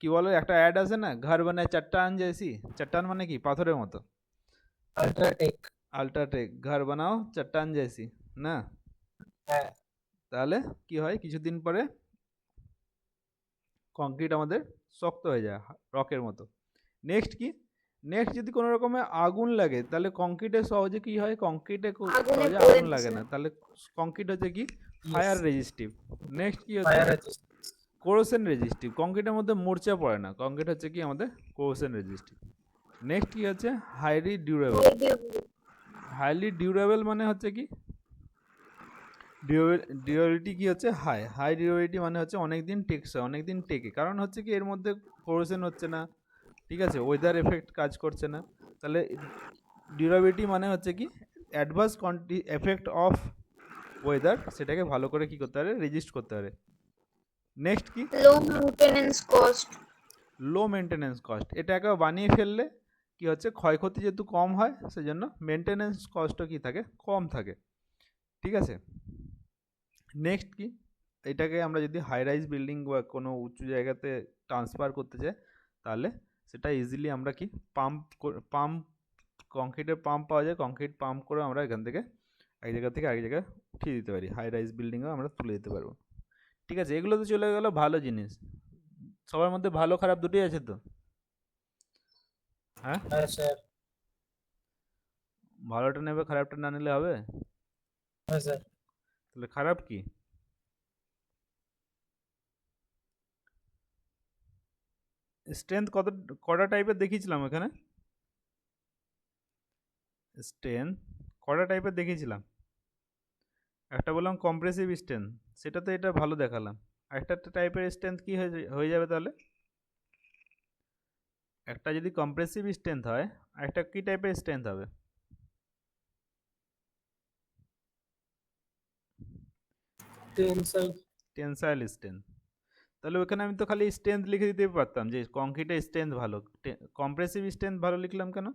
কি বলে একটা অ্যাড আছে না ঘর বানায় চট্টান জেসি চট্টান মানে কি পাথরের মতো আল্ট্রাটেক ঘর বানাও চট্টান জেসি না হ্যাঁ তাহলে কি হয় কিছুদিন পরে কংক্রিট আমাদের শক্ত হয়ে যায় রকের মতো নেক্সট কি নেক্সট যদি কোনো রকমের আগুন লাগে তাহলে কংক্রিটে সহজে কি হয় কংক্রিটে সহজে আগুন লাগে না তাহলে কংক্রিট হচ্ছে কি ফায়ার রেজিস্টিভ নেক্সট কি হচ্ছে কোরোশন রেজিস্টিভ কংক্রিটের মধ্যে মরচা পড়ে না কংক্রিট হচ্ছে কি আমাদের কোরোশন রেজিস্টিভ নেক্সট কি হচ্ছে হাইলি ডিউরেবল মানে হচ্ছে কি ডিউরেবিলিটি কি হচ্ছে হাই হাই ডিউরেবিলিটি মানে হচ্ছে অনেক দিন টেকসই, অনেক দিন টেকে। কারণ হচ্ছে কি এর মধ্যে কোরোশন হচ্ছে না, ঠিক আছে, ওয়েদার এফেক্ট কাজ করছে না। তাহলে ডিউরেবিলিটি মানে হচ্ছে কি অ্যাডভার্স এফেক্ট অফ ওয়েদার, সেটাকে ভালো করে কি করতে পারে, রেজিস্ট করতে পারে। নেক্সট কি লো মেনটেনেন্স কস্ট। লো মেনটেনেন্স কস্ট, এটাকে বানিয়ে ফেললে কি হচ্ছে ক্ষয়ক্ষতি যেহেতু কম হয়, সেজন্য মেনটেনেন্স কস্টও কি থাকে, কম থাকে, ঠিক আছে। নেক্সট কি, এটাকে আমরা যদি হাই রাইজ বিল্ডিং বা কোনো উঁচু জায়গাতে ট্রান্সফার করতে চাই, তাহলে সেটা ইজিলি আমরা কি পাম্প কংক্রিটের পাম্প পাওয়া যায়, কংক্রিট পাম্প করে আমরা এখান থেকে এক জায়গা থেকে আরেক জায়গায় উঠিয়ে দিতে পারি, হাই রাইজ বিল্ডিংও আমরা তুলে দিতে পারবো, ঠিক আছে। এগুলো তো চলে গেল ভালো জিনিস। সবার মধ্যে ভালো খারাপ দুটোই আছে তো, হ্যাঁ? হ্যাঁ স্যার। ভালোটা নেবে, খারাপটা না নিলে হবে? হ্যাঁ স্যার। তাহলে খারাপ কি? স্ট্রেংথ কটা টাইপের দেখিয়েছিলাম এখানে? স্ট্রেংথ কটা টাইপের দেখিয়েছিলাম? একটা বললাম কম্প্রেসিভ স্ট্রেংথ, সেটা তো এটা ভালো দেখালাম। একটা টাইপের স্ট্রেংথ কি হয়ে যাবে তাহলে? একটা যদি কম্প্রেসিভ স্ট্রেংথ হয়, একটা কি টাইপের স্ট্রেংথ হবে? টেনসাইল। Tensile strength. তাহলে ওখানে আমি তো খালি স্ট্রেংথ লিখে দিতে পারতাম যে কংক্রিটের স্ট্রেংথ ভালো, কম্প্রেসিভ স্ট্রেংথ ভালো লিখলাম কেন?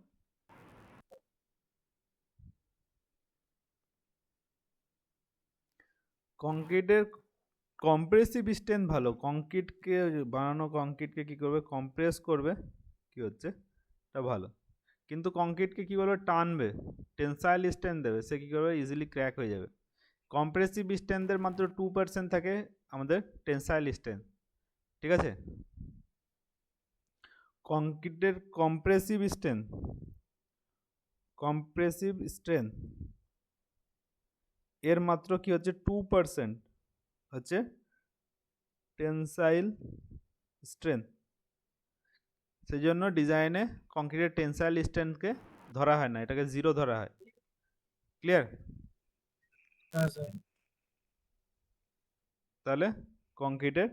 কংক্রিটের কম্প্রেসিভ স্ট্রেংথ ভালো, কংক্রিটকে বানানো কংক্রিটকে কী করবে, কম্প্রেস করবে, কি হচ্ছে এটা ভালো। কিন্তু কংক্রিটকে কী করবে, টানবে, টেনসাইল স্ট্রেংথ দেবে, সে কী করবে, ইজিলি ক্র্যাক হয়ে যাবে। কম্প্রেসিভ স্ট্রেংথের মাত্র 2% থাকে আমাদের টেনসাইল স্ট্রেংথ, ঠিক আছে। কংক্রিটের কম্প্রেসিভ স্ট্রেংথ এর মাত্র কি হচ্ছে 2% হচ্ছে টেনসাইল স্ট্রেংথ। সেই জন্য ডিজাইনে কংক্রিটের টেনসাইল স্ট্রেংথকে ধরা হয় না, এটাকে 0 ধরা হয়। ক্লিয়ার? হ্যাঁ স্যার। তাহলে কংক্রিটের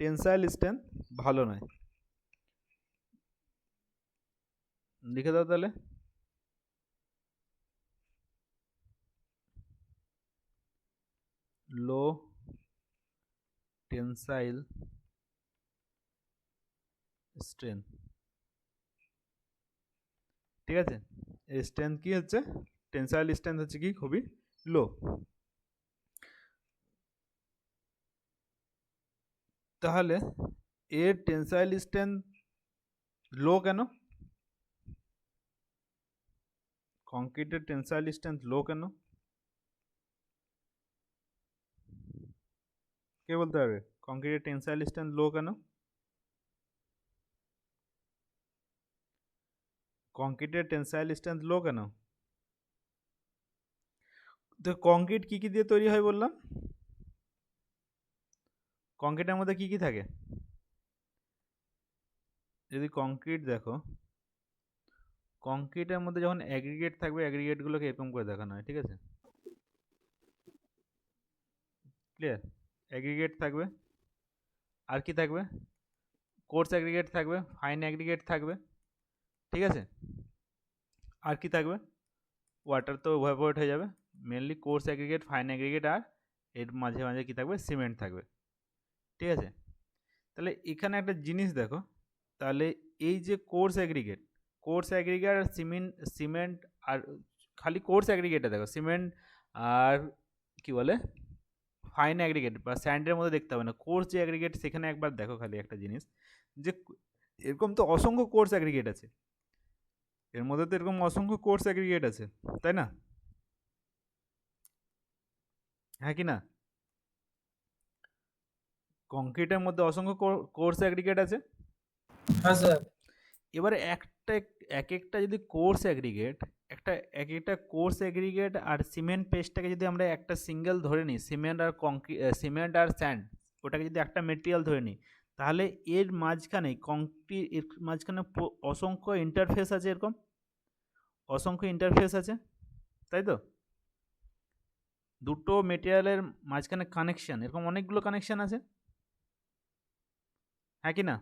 টেনসাইল স্ট্রেংথ ভালো নয়, লিখে দাও তাহলে। লো টেনসাইল স্ট্রেংথ, ঠিক আছে। এর স্ট্রেংথ কি হচ্ছে, টেনসাইল স্ট্রেংথ হচ্ছে কি খুবই লো। তাহলে এর টেনসাইল স্ট্রেংথ লো কেন? কংক্রিটের টেনসাইল স্ট্রেংথ লো কেন? কে বলতে পারবে কংক্রিটের টেনসাইল স্ট্রেংথ লো কেন? কংক্রিটের টেনসাইল স্ট্রেংথ লো কেন? তো কংক্রিট কি কি দিয়ে তৈরি হয় বললাম? কংক্রিটের মধ্যে কি কি থাকে? যদি কংক্রিট দেখো, কংক্রিটের মধ্যে যখন অ্যাগ্রিগেট থাকবে, অ্যাগ্রিগেটগুলোকে এরকম করে দেখানো হয়, ঠিক আছে। ক্লিয়ার? অ্যাগ্রিগেট থাকবে, আর কি থাকবে, কোর্স অ্যাগ্রিগেট থাকবে, ফাইন অ্যাগ্রিগেট থাকবে, ঠিক আছে। আর কি থাকবে, ওয়াটার তো ইভাপোরেট হয়ে যাবে, mainly coarse aggregate, fine aggregate, আর এর মাঝে মাঝে কি থাকবে, সিমেন্ট থাকবে, ঠিক আছে। তাহলে এখানে একটা জিনিস দেখো, তাহলে এই যে কোর্স অ্যাগ্রিগেট আর সিমেন্ট আর খালি কোর্স অ্যাগ্রিগেটে দেখো, সিমেন্ট আর কি বলে ফাইন অ্যাগ্রিগেট বা স্যান্ডের মধ্যে দেখতে হবে না, কোর্স যে অ্যাগ্রিগেট সেখানে একবার দেখো খালি একটা জিনিস, যে এরকম তো অসংখ্য কোর্স অ্যাগ্রিগেট আছে, এর মধ্যে তো এরকম অসংখ্য কোর্স অ্যাগ্রিগেট আছে, তাই না? হ্যাঁ কি না? কংক্রিটের মধ্যে অসংখ্য কোর্স অ্যাগ্রিগেট আছে। হ্যাঁ স্যার। এবারে এক একটা যদি কোর্স অ্যাগ্রিগেট, এক একটা কোর্স অ্যাগ্রিগেট আর সিমেন্ট পেস্টটাকে যদি আমরা একটা সিঙ্গেল ধরে নিই, সিমেন্ট আর স্যান্ড, ওটাকে যদি একটা মেটেরিয়াল ধরে নিই, তাহলে এর মাঝখানে এর মাঝখানে অসংখ্য ইন্টারফেস আছে, এরকম অসংখ্য ইন্টারফেস আছে, তাই তো? দুটো মেটেরিয়ালের মাঝখানে কানেকশন, এরকম অনেকগুলো কানেকশন আছে, হ্যাঁ কি না?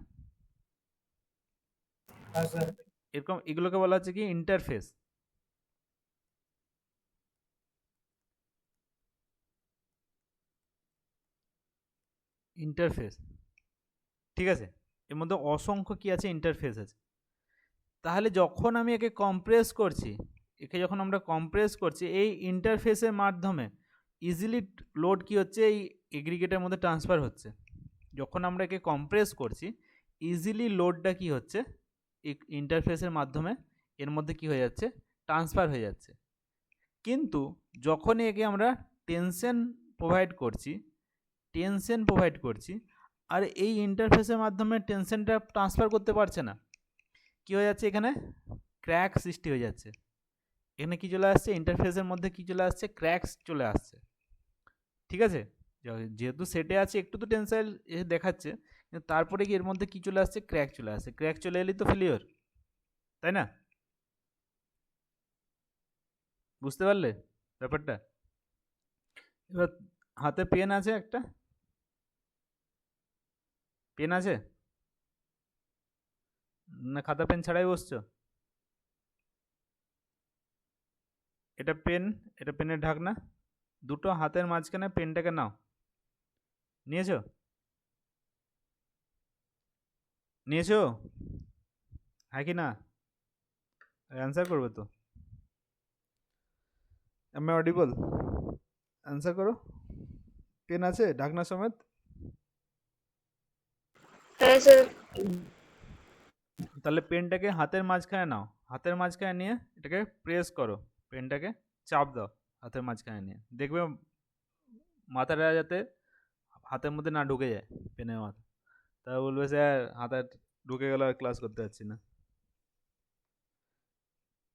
হ্যাঁ স্যার। এরকম এগুলোকে বলা হচ্ছে কি ইন্টারফেস। ইন্টারফেস, ঠিক আছে? এর মধ্যে অসংখ্য কি আছে, ইন্টারফেস আছে। তাহলে যখন আমি একে কম্প্রেস করছি, যখন আমরা কম্প্রেস করছি, এই ইন্টারফেসের মাধ্যমে ইজিলি লোড কি হচ্ছে, এই এগ্রিগেটের মধ্যে ট্রান্সফার হচ্ছে। যখন আমরা একে কম্প্রেস করছি, ইজিলি লোডটা কি হচ্ছে, এই ইন্টারফেসের মাধ্যমে এর মধ্যে কি হয়ে যাচ্ছে, ট্রান্সফার হয়ে যাচ্ছে। কিন্তু যখনই একে আমরা টেনশন প্রোভাইড করছি, আর এই ইন্টারফেসের মাধ্যমে টেনশনটা ট্রান্সফার করতে পারছে না, কী হয়ে যাচ্ছে, এখানে ক্র্যাক সৃষ্টি হয়ে যাচ্ছে। এখানে কি চলে আসছে, ইন্টারফেসের মধ্যে কি চলে আসছে, ক্র্যাকস চলে আসছে, ঠিক আছে? যেহেতু সেটে আছে একটু তো টেনসাইল দেখাচ্ছে, কিন্তু তারপরে কি এর মধ্যে কি চলে আসছে, ক্র্যাক চলে আসছে। ক্র্যাক চলে এলেই তো ফেলিওর, তাই না? বুঝতে পারলে ব্যাপারটা? এবার হাতে পেন আছে, একটা পেন আছে না, খাতা পেন ছাড়াই বসছো? এটা পেন, এটা পেনের ঢাকনা, দুটো হাতের মাঝখানে পেনটাকে নাও। নিয়েছো? নিয়েছো, হ্যাঁ কি না? অ্যান্সার করবে তো? আমি অডিবল? অ্যান্সার করো। পেন আছে ঢাকনা সমেত? হ্যাঁ স্যার। তাহলে পেনটাকে হাতের মাঝখানে নাও, হাতের মাঝখানে নিয়ে এটাকে প্রেস করো, পেনটাকে চাপ দাও হাতের মাঝখানে নিয়ে, দেখবে মাথাটা যাতে হাতের মধ্যে না ঢুকে যায়, পেনের মাথা। তা বলবে স্যার হাতে ঢুকে গেল, আর ক্লাস করতে পারছি না।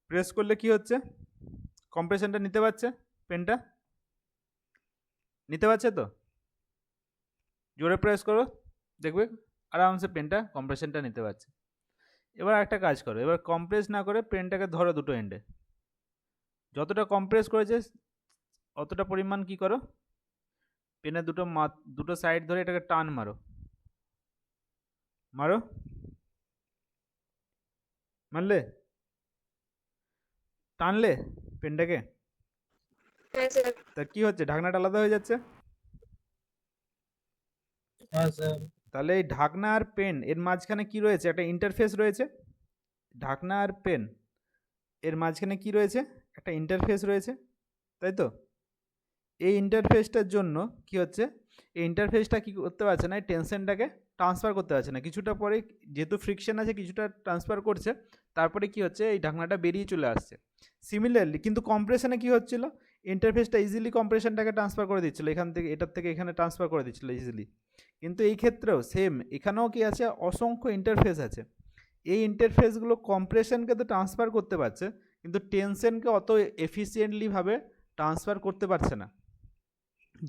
প্রেস করলে কি হচ্ছে, কম্প্রেশনটা নিতে পারছে, পেনটা নিতে পারছে তো? জোরে প্রেস করো, দেখবে আরামসে পেনটা কম্প্রেশনটা নিতে পারছে। এবার একটা কাজ করো, এবার কম্প্রেস না করে পেনটাকে ধরো দুটো এন্ডে, যতটা কম্প্রেস করেছে অতটা পরিমাণ কি করো, পেনের দুটো সাইড ধরে এটাকে টান মারো, মারো, মারলে, টানলে পেনটাকে, হ্যাঁ স্যার। তা কি হচ্ছে, ঢাকনাটা আলাদা হয়ে যাচ্ছে। হ্যাঁ স্যার। তাহলে এই ঢাকনা আর পেন এর মাঝখানে কি রয়েছে, একটা ইন্টারফেস রয়েছে। ঢাকনা আর পেন এর মাঝখানে কি রয়েছে, একটা ইন্টারফেস রয়েছে, তাই তো? এই ইন্টারফেসটার জন্য কি হচ্ছে, এই ইন্টারফেসটা কি করতে পারছে না, এই টেনশনটাকে ট্রান্সফার করতে পারছে না। কিছুটা পরে যেহেতু ফ্রিকশন আছে, কিছুটা ট্রান্সফার করছে, তারপরে কি হচ্ছে, এই ঢাকনাটা বেরিয়ে চলে আসছে। সিমিলারলি কিন্তু কম্প্রেশনে কি হচ্ছিল, ইন্টারফেসটা ইজিলি কম্প্রেশনটাকে ট্রান্সফার করে দিচ্ছিল, এখান থেকে এটার থেকে এখানে ট্রান্সফার করে দিচ্ছিল ইজিলি। কিন্তু এই ক্ষেত্রেও সেম, এখানেও কি আছে, অসংখ্য ইন্টারফেস আছে। এই ইন্টারফেসগুলো কম্প্রেশনকে তো ট্রান্সফার করতে পারছে, কিন্তু টেনশনকে অত এফিসিয়েন্টলিভাবে ট্রান্সফার করতে পারছে না।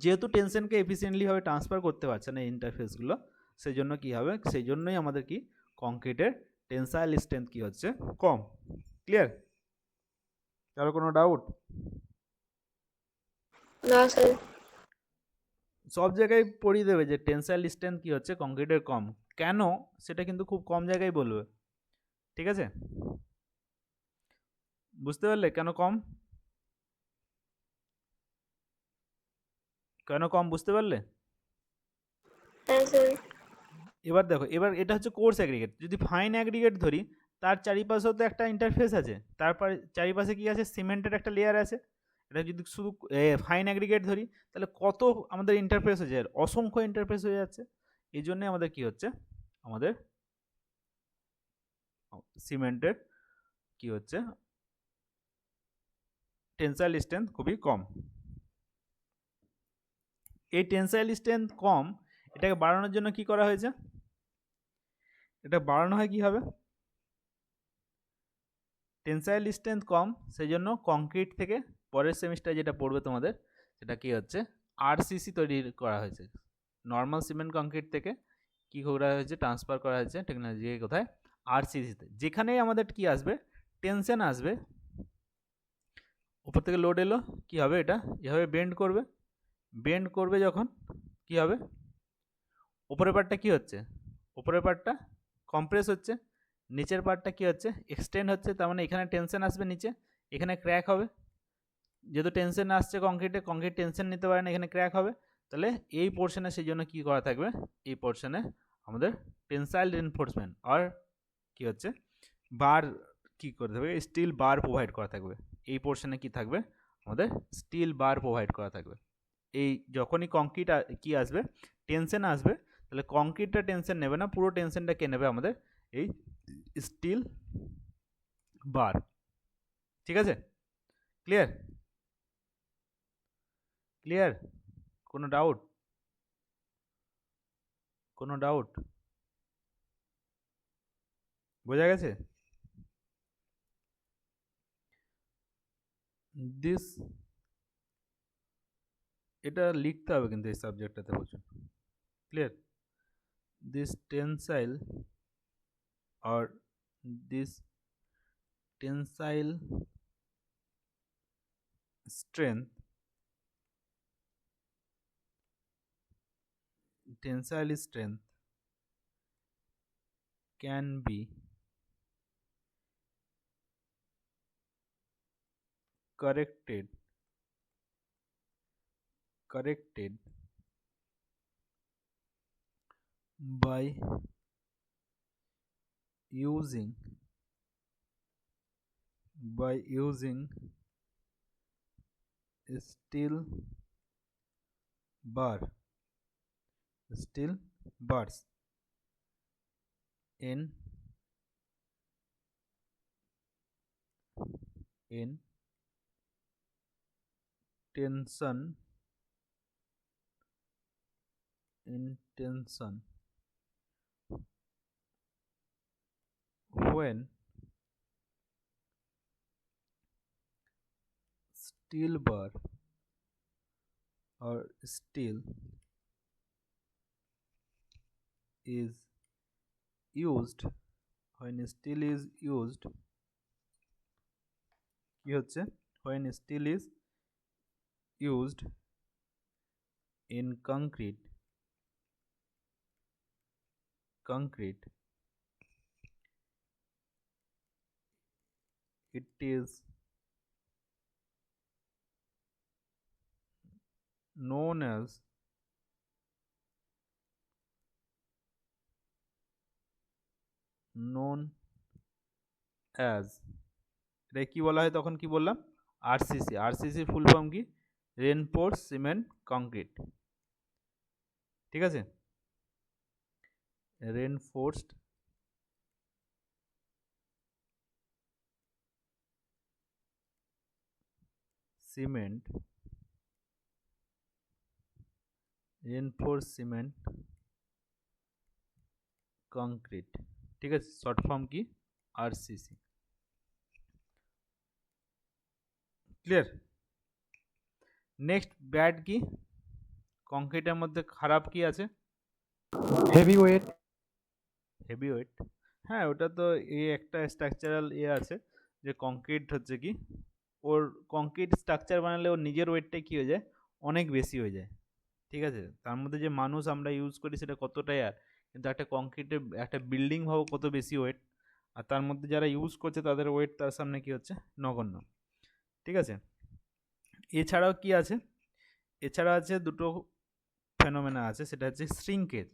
যেহেতু টেনশনকে এফিসিয়েন্টলিভাবে ট্রান্সফার করতে পারছে না এই ইন্টারফেসগুলো, সেই জন্য কী হবে, সেই জন্যই আমাদের কি কংক্রিটের টেনসাইল স্ট্রেংথ কী হচ্ছে, কম। ক্লিয়ার? কারো কোনো ডাউট? না স্যার। সব জায়গায় পড়িয়ে দেবে যে টেনসাইল স্ট্রেংথ কী হচ্ছে কংক্রিটের কম, কেন সেটা কিন্তু খুব কম জায়গায় বলবে, ঠিক আছে? বুঝতে পারলে কেন কম, কেন কম বুঝতে পারলে? হ্যাঁ স্যার। এবার দেখো, এবার এটা হচ্ছে কোর্স অ্যাগ্রিগেট। যদি ফাইন অ্যাগ্রিগেট ধরি, তার চারিপাশেও তো একটা ইন্টারফেস আছে, তারপরে চারিপাশে কি আছে, সিমেন্টের একটা লেয়ার আছে। এটা যদি শুধু ফাইন অ্যাগ্রিগেট ধরি, তাহলে কত আমাদের ইন্টারফেস হয়ে যায়, অসংখ্য ইন্টারফেস হয়ে যাচ্ছে। এই জন্যে আমাদের কি হচ্ছে, আমাদের সিমেন্টের কি হচ্ছে, টেনসাইল স্ট্রেংথ খুবই কম। এই টেনসাইল স্ট্রেংথ কম, এটাকে বাড়ানোর জন্য কি করা হয়েছে, এটা বাড়ানো হয় কীভাবে, টেনসাইল স্ট্রেংথ কম, সেই জন্য কংক্রিট থেকে পরের সেমিস্টারে যেটা পড়বে তোমাদের, সেটা কি হচ্ছে, আরসিসি তৈরি করা হয়েছে। নর্মাল সিমেন্ট কংক্রিট থেকে কী করা হয়েছে, ট্রান্সফার করা হয়েছে টেকনোলজি কোথায়, আরসিসিতে। যেখানেই আমাদের কি আসবে, টেনশন আসবে, উপর থেকে লোড এলো, কি হবে, এটা এভাবে বেন্ড করবে যখন কি হবে, উপরের পার্টটা কি হচ্ছে, উপরের পার্টটা কম্প্রেস হচ্ছে, নিচের পার্টটা কি হচ্ছে, এক্সটেন্ড হচ্ছে। তার মানে এখানে টেনশন আসবে, নিচে এখানে ক্র্যাক হবে, যেহেতু টেনশন আসছে কংক্রিটে, কংক্রিট টেনশন নিতে পারে না, এখানে ক্র্যাক হবে। তাহলে এই পোর্শনে সেই জন্য কী করা থাকবে, এই পোর্শনে আমাদের টেনসাইল রিনফোর্সমেন্ট আর কি হচ্ছে বার কি করতে হবে, স্টিল বার প্রোভাইড করা থাকবে। এই পোর্শনে কি থাকবে, আমাদের স্টিল বার প্রোভাইড করা থাকবে। এই যখনই কংক্রিট কি আসবে, টেনশন আসবে, তাহলে কংক্রিটটা টেনশন নেবে না, পুরো টেনশনটা কে নেবে, আমাদের এই স্টিল বার। ঠিক আছে, ক্লিয়ার ক্লিয়ার, কোনো ডাউট, কোনো ডাউট, বোঝা গেছে? দিস, এটা লিখতে হবে কিন্তু এই সাবজেক্টটাতে বলছেন, clear? This tensile or this tensile strength, tensile strength can be corrected by using steel bars in tension when steel bar or steel is used, when steel is used কি হচ্ছে, when steel is used in concrete it is known as এটা কি বলা হয়, তখন কি বললাম, আরসিসি। আরসিসির ফুল ফর্ম কি, রেনফোর্স সিমেন্ট কংক্রিট। ঠিক আছে, রেনফোর্সড সিমেন্ট কংক্রিট। ঠিক আছে, শর্ট ফর্ম কি, আরসিসি। ক্লিয়ার? নেক্সট ব্যাড কি, কংক্রিটের মধ্যে খারাপ কি আছে, হেভি ওয়েট। হ্যাঁ ওটা তো এই একটা স্ট্রাকচারাল আছে যে কংক্রিট হচ্ছে কি, ওর কংক্রিট স্ট্রাকচার বানালে ওর নিজের ওয়েটটাই কী হয়ে যায়, অনেক বেশি হয়ে যায়। ঠিক আছে, তার মধ্যে যে মানুষ আমরা ইউজ করি সেটা কতটাই, আর কিন্তু একটা কংক্রিটের একটা বিল্ডিং ভাবো কত বেশি ওয়েট, আর তার মধ্যে যারা ইউজ করছে তাদের ওয়েট তার সামনে কি হচ্ছে, নগণ্য। ঠিক আছে, এছাড়াও কি আছে, এছাড়া আছে দুটো ফেনোমেনা আছে, সেটা হচ্ছে শ্রিঙ্কেজ।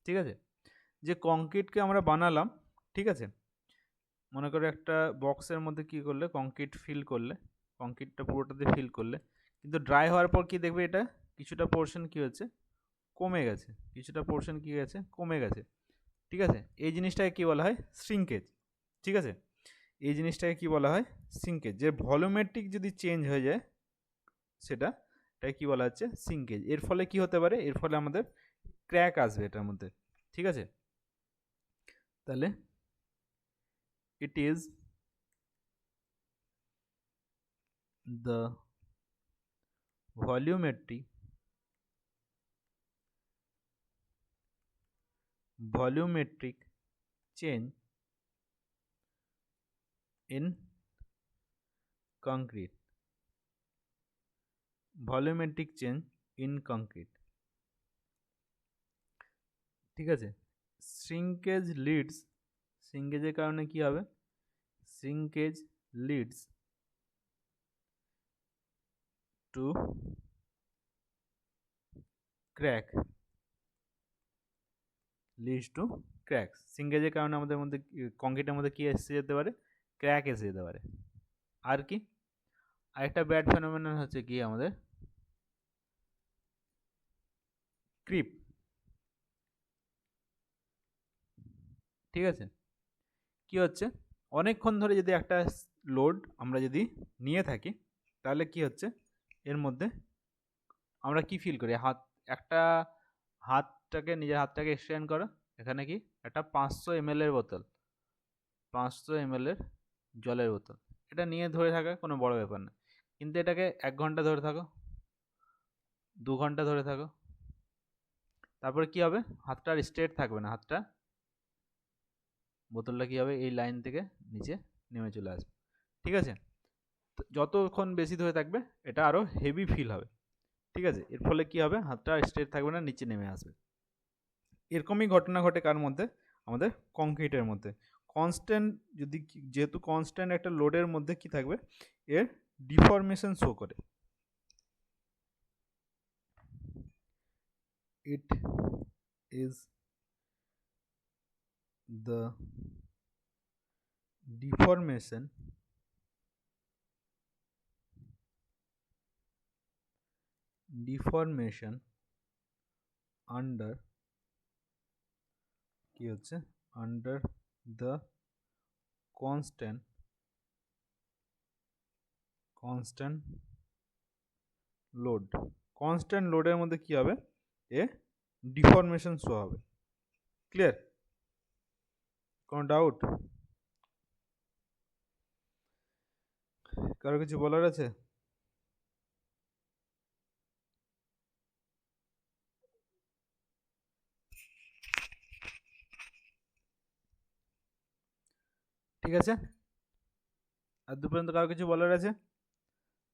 ঠিক আছে, যে কংক্রিটকে আমরা বানালাম, ঠিক আছে, মনে করো একটা বক্সের মধ্যে কি করলে, কংক্রিট ফিল করলে, কংক্রিটটা পুরোটাতে ফিল করলে, কিন্তু ড্রাই হওয়ার পর কি দেখবে, এটা কিছুটা পোর্শন কি হচ্ছে, কমে গেছে, কিছুটা পোর্শন কি গেছে, কমে গেছে। ঠিক আছে, এই জিনিসটাকে কি বলা হয়, শ্রিঙ্কেজ। ঠিক আছে, এই জিনিসটাকে কি বলা হয়, শ্রিঙ্কেজ। যে ভলিউমেট্রিক যদি চেঞ্জ হয়ে যায় সেটাকে কি বলা হচ্ছে, শ্রিঙ্কেজ। এর ফলে কি হতে পারে, এর ফলে আমাদের ক্র্যাক আসবে এটার মধ্যে। ঠিক আছে, তাহলে it is the volumetry volumetric change in concrete, volumetric change in concrete. ঠিক আছে, শ্রিঙ্কেজ লিডস, শ্রিঙ্কেজের কারণে কি হবে, shrinkage leads to crack, leads to crack. শ্রিঙ্কেজের কারণে আমাদের মধ্যে কংক্রিটের মধ্যে কি এসে যেতে পারে, ক্র্যাক এসে যেতে পারে। আর কি, আরেকটা ব্যাড ফেনোমেনন হচ্ছে কি আমাদের ক্রিপ। ঠিক আছে, কি হচ্ছে, অনেকক্ষণ ধরে যদি একটা লোড আমরা যদি নিয়ে থাকি তাহলে কি হচ্ছে, এর মধ্যে আমরা কি ফিল করি, একটা নিজের হাতটাকে এক্সটেন্ড করো, এখানে কি একটা 500 ml এর বোতল, 500 ml এর জলের বোতল, এটা নিয়ে ধরে থাকা কোনো বড় ব্যাপার না, কিন্তু এটাকে 1 ঘন্টা ধরে থাকো, 2 ঘন্টা ধরে থাকো, তারপরে কি হবে, হাতটা আর স্ট্রেট থাকবে না, হাতটা বোতলটা কি হবে, এই লাইন থেকে নিচে নেমে চলে আসবে। ঠিক আছে, যতক্ষণ বেশি ধরে থাকবে এটা আরও হেভি ফিল হবে। ঠিক আছে, এর ফলে কি হবে, হাতটা স্ট্রেট থাকবে না, নিচে নেমে আসবে। এরকমই ঘটনা ঘটে কার মধ্যে, আমাদের কংক্রিটের মধ্যে। কনস্ট্যান্ট যদি যেহেতু কনস্ট্যান্ট একটা লোডের মধ্যে কি থাকবে, এর ডিফরমেশন শো করে। It is the deformation under কি হচ্ছে, under the constant load, constant লোডের মধ্যে কি হবে, এ ডিফরমেশন শো হবে। ক্লিয়ার, কোনো ডাউট, কারো কিছু বলার আছে? ঠিক আছে, আর দু পর্যন্ত কারো কিছু বলার আছে?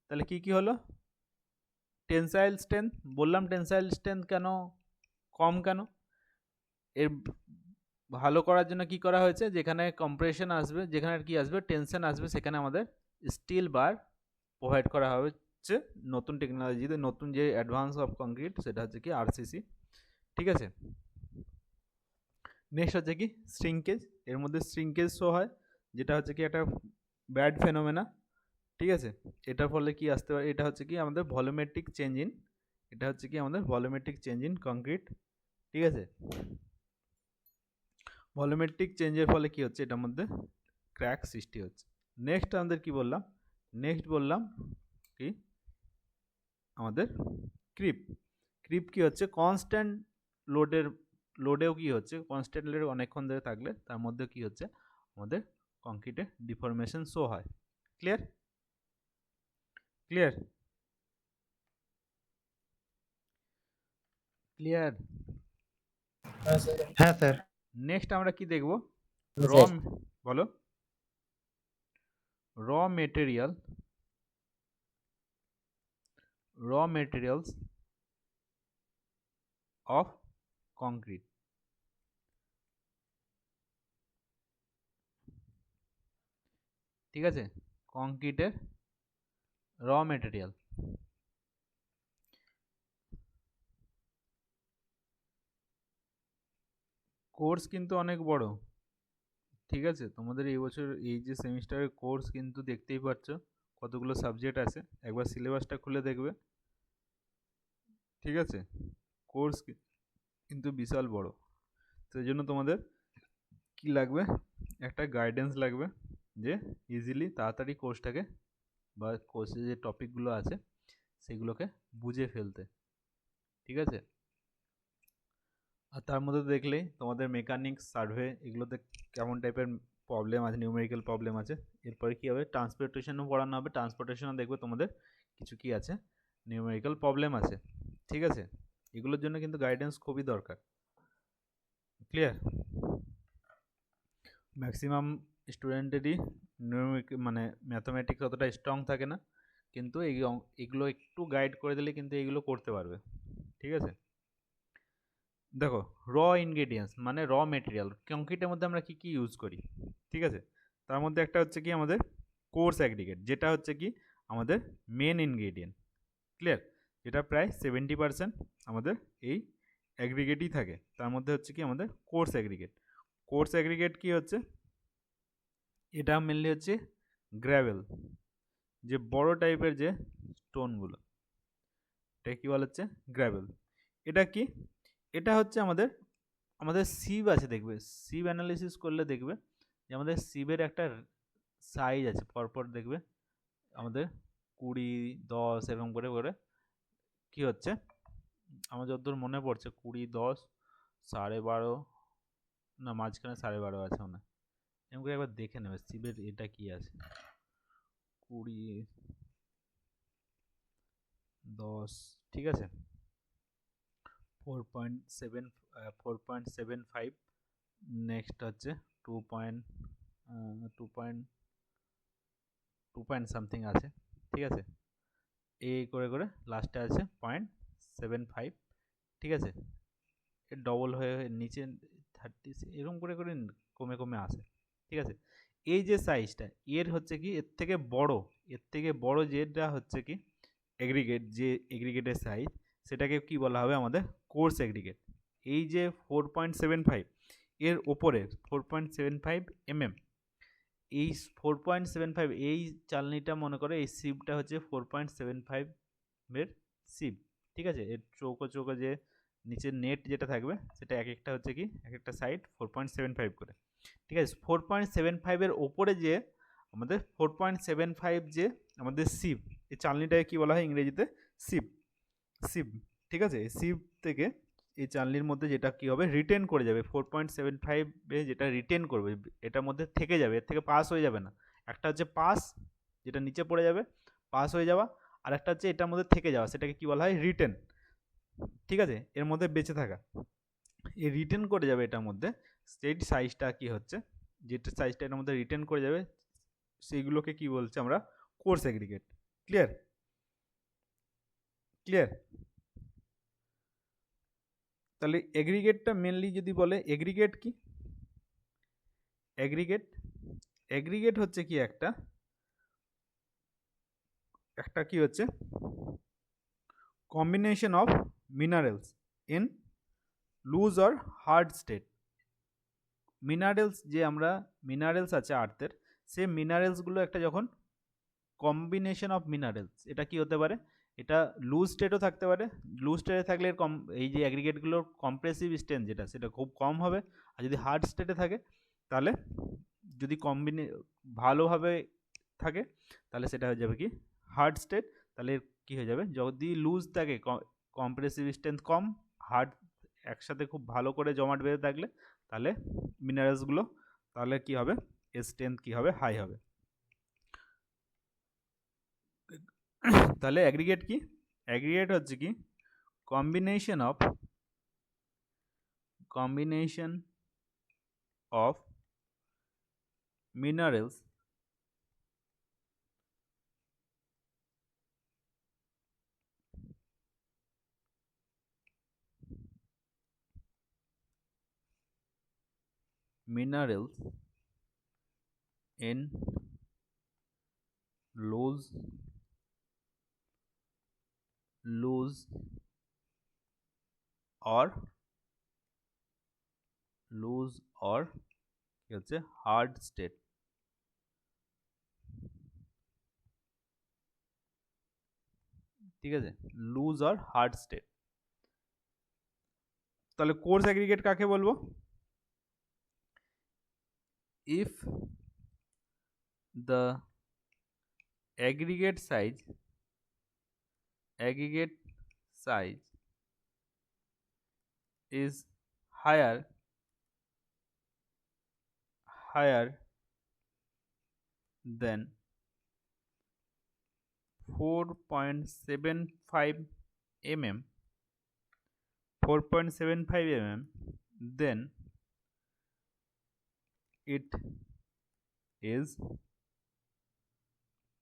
তাহলে কি কি হলো, টেনসাইল স্ট্রেংথ বললাম, টেনসাইল স্ট্রেংথ কেন কম, কেন, এর ভালো করার জন্য কি করা হয়েছে, যেখানে কম্প্রেশন আসবে, যেখানে কি আসবে টেনশন আসবে, সেখানে আমাদের স্টিল বার প্রোভাইড করা হচ্ছে নতুন টেকনোলজিতে, নতুন যে অ্যাডভান্স অফ কংক্রিট, সেটা হচ্ছে কি আরসিসি। ঠিক আছে, নেক্সট হচ্ছে কি শ্রিঙ্কেজ, এর মধ্যে শ্রিঙ্কেজ শো হয়, যেটা হচ্ছে কি একটা ব্যাড ফেনোমেনা। ঠিক আছে, এটার ফলে কি আসতে পারে, এটা হচ্ছে কি আমাদের ভলিউমেট্রিক চেঞ্জ ইন, এটা হচ্ছে কি আমাদের ভলিউমেট্রিক চেঞ্জ ইন কংক্রিট। ঠিক আছে, ভলিউমেট্রিক চেঞ্জের ফলে কি হচ্ছে, এটার মধ্যে ক্র্যাক সৃষ্টি হচ্ছে। নেক্সট আমাদের কি বললাম, নেক্সট বললাম কি আমাদের ক্রিপ। ক্রিপ কি হচ্ছে, কনস্ট্যান্ট লোডেও কি হচ্ছে, কনস্ট্যান্ট লোডে অনেকক্ষণ ধরে থাকলে তার মধ্যে কি হচ্ছে, আমাদের কংক্রিটে ডিফরমেশন শো হয়। Clear, clear, clear. হ্যাঁ স্যার। নেক্সট আমরা কি দেখব, র, স্যার বলো, র মেটেরিয়ালস অফ কংক্রিট। ঠিক আছে, কংক্রিটের র মেটেরিয়াল। কোর্স কিন্তু অনেক বড়। ঠিক আছে, তোমাদের এই বছর এই যে সেমিস্টারের কোর্স কিন্তু দেখতেই পাচ্ছ কতগুলো সাবজেক্ট আছে, একবার সিলেবাসটা খুলে দেখবে। ঠিক আছে, কোর্স কিন্তু বিশাল বড়, সেই জন্য তোমাদের কি লাগবে, একটা গাইডেন্স লাগবে, যে ইজিলি তাড়াতাড়ি কোর্সটাকে বা কোর্সে যে টপিকগুলো আছে সেগুলোকে বুঝে ফেলতে। ঠিক আছে, আর তার মধ্যে দেখলেই তোমাদের মেকানিক্স, সার্ভে, এগুলোতে কেমন টাইপের প্রবলেম আছে, নিউমেরিক্যাল প্রবলেম আছে। এরপরে কী হবে, ট্রান্সপোর্টেশনও পড়ানো হবে, ট্রান্সপোর্টেশনও দেখবে তোমাদের কিছু কি আছে, নিউমেরিক্যাল প্রবলেম আছে। ঠিক আছে, এগুলোর জন্য কিন্তু গাইডেন্স খুবই দরকার। ক্লিয়ার? ম্যাক্সিমাম স্টুডেন্টেরই মানে ম্যাথমেটিক্স অতটা স্ট্রং থাকে না, কিন্তু এগুলো একটু গাইড করে দিলে কিন্তু এগুলো করতে পারবে। ঠিক আছে, দেখো র ইনগ্রেডিয়েন্টস মানে র মেটেরিয়াল, কংক্রিটের মধ্যে আমরা কি কি ইউজ করি। ঠিক আছে, তার মধ্যে একটা হচ্ছে কি আমাদের কোর্স অ্যাগ্রিগেট, যেটা হচ্ছে কি আমাদের মেন ইনগ্রেডিয়েন্ট। ক্লিয়ার? যেটা প্রায় 70% আমাদের এই অ্যাগ্রিগেটই থাকে। তার মধ্যে হচ্ছে কি আমাদের কোর্স অ্যাগ্রিগেট। কোর্স অ্যাগ্রিগেট কি হচ্ছে, এটা মেনলি হচ্ছে গ্র্যাভেল, যে বড় টাইপের যে স্টোনগুলো, এটা কি বলা হচ্ছে গ্র্যাভেল। এটা কি, এটা হচ্ছে আমাদের আমাদের সিভ আছে, দেখবে সিভ অ্যানালিসিস করলে দেখবে যে আমাদের সিভের একটা সাইজ আছে, পরপর দেখবে আমাদের 20, 10 এরকম করে করে কি হচ্ছে, আমার যতদূর মনে পড়ছে 20, 10, 12.5, না মাঝখানে 12.5 আছে মনে হয়। এরকম করে একবার দেখে নেবে সিভের এটা কি আছে, 20, 10, ঠিক আছে, 4.75, নেক্সট হচ্ছে 2 সামথিং আছে। ঠিক আছে, এই করে করে লাস্টে আছে 0.75। ঠিক আছে, এর ডবল হয়ে হয়ে নিচে 30 এরকম করে করে কমে কমে আসে। ঠিক আছে, এই যে সাইজটা এর হচ্ছে কি এর থেকে বড় যেটা হচ্ছে কি এগ্রিগেট, যে এগ্রিগেটের সাইজ সেটাকে কি বলা হবে আমাদের কোর্স এগ্রিগেট। এই যে 4.75 এর ওপরে 4.75 mm, এই 4.75 এই চালনিটা মনে করে এই সিপটা হচ্ছে 4.75 এর সিপ। ঠিক আছে, এর চৌকো চৌকো যে নিচের নেট যেটা থাকবে সেটা এক একটা হচ্ছে কি এক একটা সাইড 4.75 করে। ঠিক আছে, 4.75 এর ওপরে যে আমাদের 4.75 যে আমাদের সিপ, এই চালনিটাকে কি বলা হয় ইংরেজিতে সিপ। সিপ, ঠিক আছে, সিপ থেকে এই চালনির মধ্যে যেটা কি হবে রিটেন করে যাবে 4.75-এ, যেটা রিটেন করবে এটার মধ্যে থেকে যাবে, এর থেকে পাস হয়ে যাবে না। একটা হচ্ছে পাস, যেটা নিচে পড়ে যাবে পাস হয়ে যাওয়া, আর একটা হচ্ছে এটার মধ্যে থেকে যাওয়া, সেটাকে কি বলা হয় রিটেন। ঠিক আছে, এর মধ্যে বেঁচে থাকা, এই রিটেন করে যাবে এটার মধ্যে, সেই সাইজটা কি হচ্ছে, যেটা সাইজটা এর মধ্যে রিটেন করে যাবে সেইগুলোকে কি বলছে আমরা কোর্স এগ্রিগেট। ক্লিয়ার? ক্লিয়ার? তাহলে এগ্রিগেটটা মেনলি যদি বলে এগ্রিগেট কি, এগ্রিগেট এগ্রিগেট হচ্ছে কি একটা একটা কি হচ্ছে combination of minerals in loose or hard state. Minerals যে আমরা মিনারেলস আছে আর্থের, সে মিনারেলসগুলো একটা যখন কম্বিনেশন অফ মিনারেলস, এটা কি হতে পারে, এটা লুজ স্টেটও থাকতে পারে। লুজ স্টেটে থাকলে এই যে অ্যাগ্রিগেটগুলোর কম্প্রেসিভ স্ট্রেংথ যেটা সেটা খুব কম হবে, আর যদি হার্ড স্টেটে থাকে তাহলে যদি ভালোভাবে থাকে তাহলে সেটা হয়ে যাবে কি হার্ড স্টেট। তাহলে কি হয়ে যাবে, যদি লুজ থাকে কম্প্রেসিভ স্ট্রেংথ কম, হার্ড একসাথে খুব ভালো করে জমাট বেঁধে থাকলে তাহলে মিনারেলসগুলো তাহলে কি হবে, স্ট্রেংথ কি হবে হাই হবে। তাহলে অ্যাগ্রিগেট কি, অ্যাগ্রিগেট হচ্ছে কি combination of minerals in loose or কি হচ্ছে হার্ড স্টেট। ঠিক আছে, লুজ আর হার্ড স্টেট। তাহলে কোর্স অ্যাগ্রিগেট কাকে বলবো, if the aggregate size is higher than 4.75 mm, then it is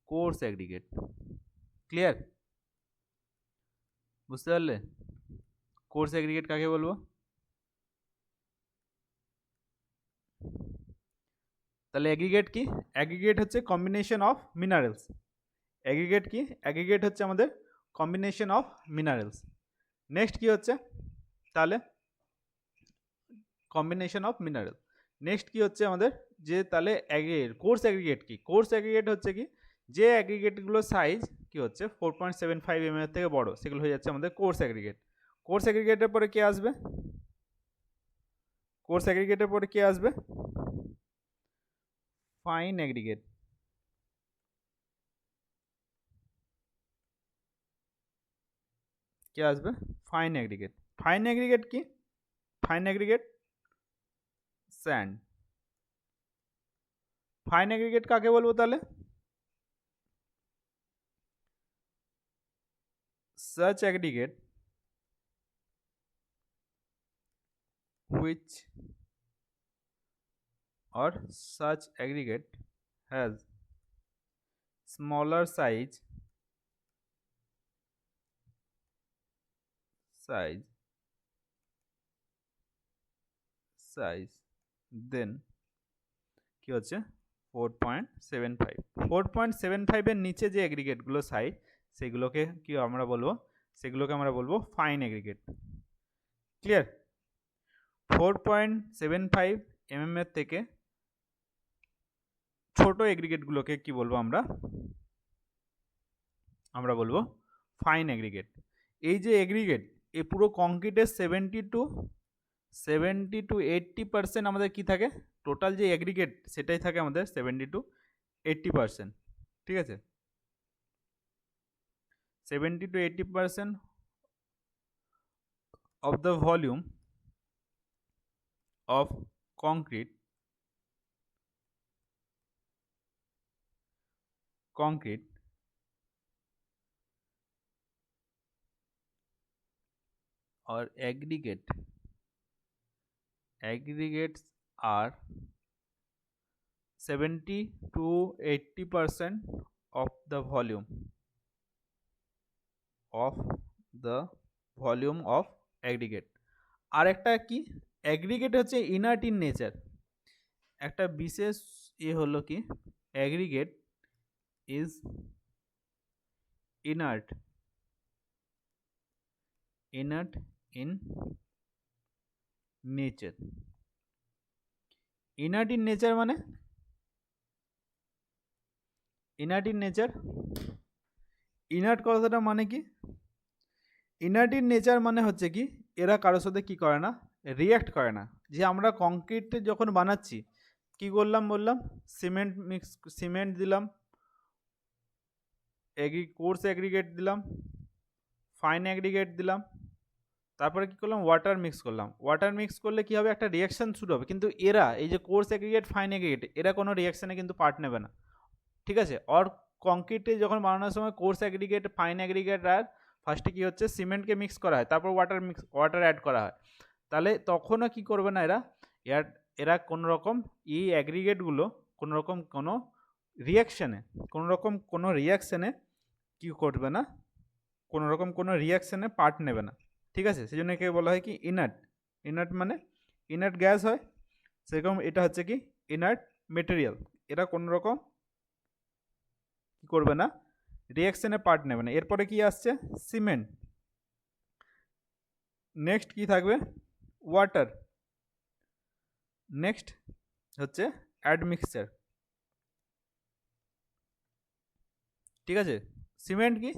coarse aggregate. Clear? বুঝতে পারলে? কোর্স অ্যাগ্রিগেট কাকে বলবো? তাহলে অ্যাগ্রিগেট কি? অ্যাগ্রিগেট হচ্ছে কম্বিনেশন অফ মিনারেলস। অ্যাগ্রিগেট কি? অ্যাগ্রিগেট হচ্ছে আমাদের কম্বিনেশন অফ মিনারেলস। নেক্সট কি হচ্ছে? তাহলে কম্বিনেশন অফ মিনারেল। নেক্সট কি হচ্ছে আমাদের? যে তাহলে কোর্স অ্যাগ্রিগেট কি? কোর্স অ্যাগ্রিগেট হচ্ছে কি? যে অ্যাগ্রিগেটগুলোর সাইজ কি হচ্ছে 4.75 mm এর থেকে বড়, সেগুলো হয়ে যাচ্ছে আমাদের কোর্স অ্যাগ্রিগেট। কোর্স অ্যাগ্রিগেটের পরে কে আসবে? কোর্স অ্যাগ্রিগেটের পরে কে আসবে? Fine aggregate. কে আসবে? Fine aggregate. ফাইন অ্যাগ্রিগেট কি? Fine aggregate sand. Fine aggregate কাকে বলবো তাহলে? such aggregate which or such aggregate has smaller size then কি হচ্ছে 4.75। 4.75 এর নিচে যে অ্যাগ্রিগেটগুলো সাইজ, সেগুলোকে কি আমরা বলবো? সেগুলোকে আমরা বলবো ফাইন অ্যাগ্রিগেট। ক্লিয়ার? 4.75 mm এর থেকে ছোট অ্যাগ্রিগেটগুলোকে কি বলবো আমরা? আমরা বলবো ফাইন অ্যাগ্রিগেট। এই যে অ্যাগ্রিগেট, এই পুরো কংক্রিটের 70 to 80% আমাদের কি থাকে? টোটাল যে অ্যাগ্রিগেট সেটাই থাকে আমাদের 70 to 80%। ঠিক আছে? 70 to 80% of the volume of concrete or aggregates are 70 to 80% of the volume of aggregate। আর একটা কি? অ্যাগ্রিগেট হচ্ছে ইনার্ট ইন নেচার। একটা বিশেষ হলো কি? Aggregate is inert in nature। inert in nature মানে? inert in nature, inert কথাটা মানে কি? inert in nature মানে হচ্ছে কি? এরা কারোর সাথে কি করে না? রিঅ্যাক্ট করে না। যে আমরা কংক্রিট যখন বানাচ্ছি কি করলাম বললাম? সিমেন্ট দিলাম, কোর্স অ্যাগ্রিগেট দিলাম, ফাইন অ্যাগ্রিগেট দিলাম, তারপরে কি করলাম? ওয়াটার মিক্স করলাম। ওয়াটার মিক্স করলে কি হবে? একটা রিয়াকশান শুরু হবে। কিন্তু এরা এই যে কোর্স অ্যাগ্রিগেট, ফাইন অ্যাগ্রিগেট, এরা কোনো রিয়াকশানে কিন্তু পার্ট নেবে না। ঠিক আছে? আর কংক্রিটে যখন বানানোর সময় কোর্স অ্যাগ্রিগেট, ফাইন অ্যাগ্রিগেট আর ফার্স্টে কি হচ্ছে? সিমেন্টকে মিক্স করা হয়, তারপর ওয়াটার অ্যাড করা হয়। তাহলে তখনও কি করবে না এরা কোনো রকম এই অ্যাগ্রিগেটগুলো কোনো রকম কোনো রিয়াকশানে কি করবে না? কোনো রকম কোনো রিয়াকশানে পার্ট নেবে না। ঠিক আছে? সেই জন্য একে বলা হয় কি? ইনার্ট মানে ইনার্ট গ্যাস হয়, সেরকম এটা হচ্ছে কি? Inert material. এরা কোনো রকম কি করবে না? রিয়াকশানে পার্ট নেবে না। এরপরে কি আসছে? সিমেন্ট। নেক্সট কি থাকবে? ওয়াটার। নেক্সট হচ্ছে অ্যাডমিক্সচার। ঠিক আছে? সিমেন্ট কি?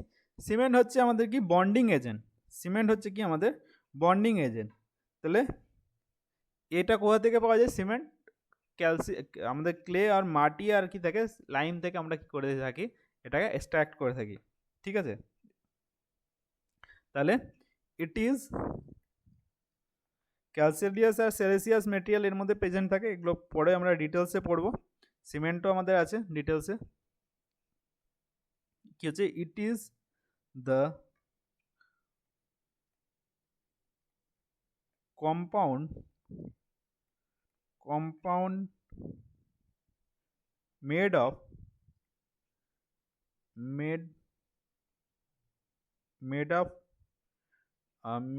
সিমেন্ট হচ্ছে আমাদের কি? Bonding agent. সিমেন্ট হচ্ছে কি? আমাদের বন্ডিং এজেন্ট। তাহলে এটা কোথা থেকে পাওয়া যায়? সিমেন্ট আমাদের ক্লে আর মাটি আর কি থাকে? লাইম থেকে আমরা কি করে থাকি? এটাকে এক্সট্রাক্ট করে থাকি। ঠিক আছে? তাহলে ইট ইজ ক্যালসিয়াস আর সেলেসিয়াস মেটেরিয়াল এর মধ্যে প্রেজেন্ট থাকে। এগুলো পরে আমরা ডিটেলসে পড়বো। সিমেন্টও আমাদের আছে ডিটেলসে। কি হচ্ছে? It is the compound made of made made of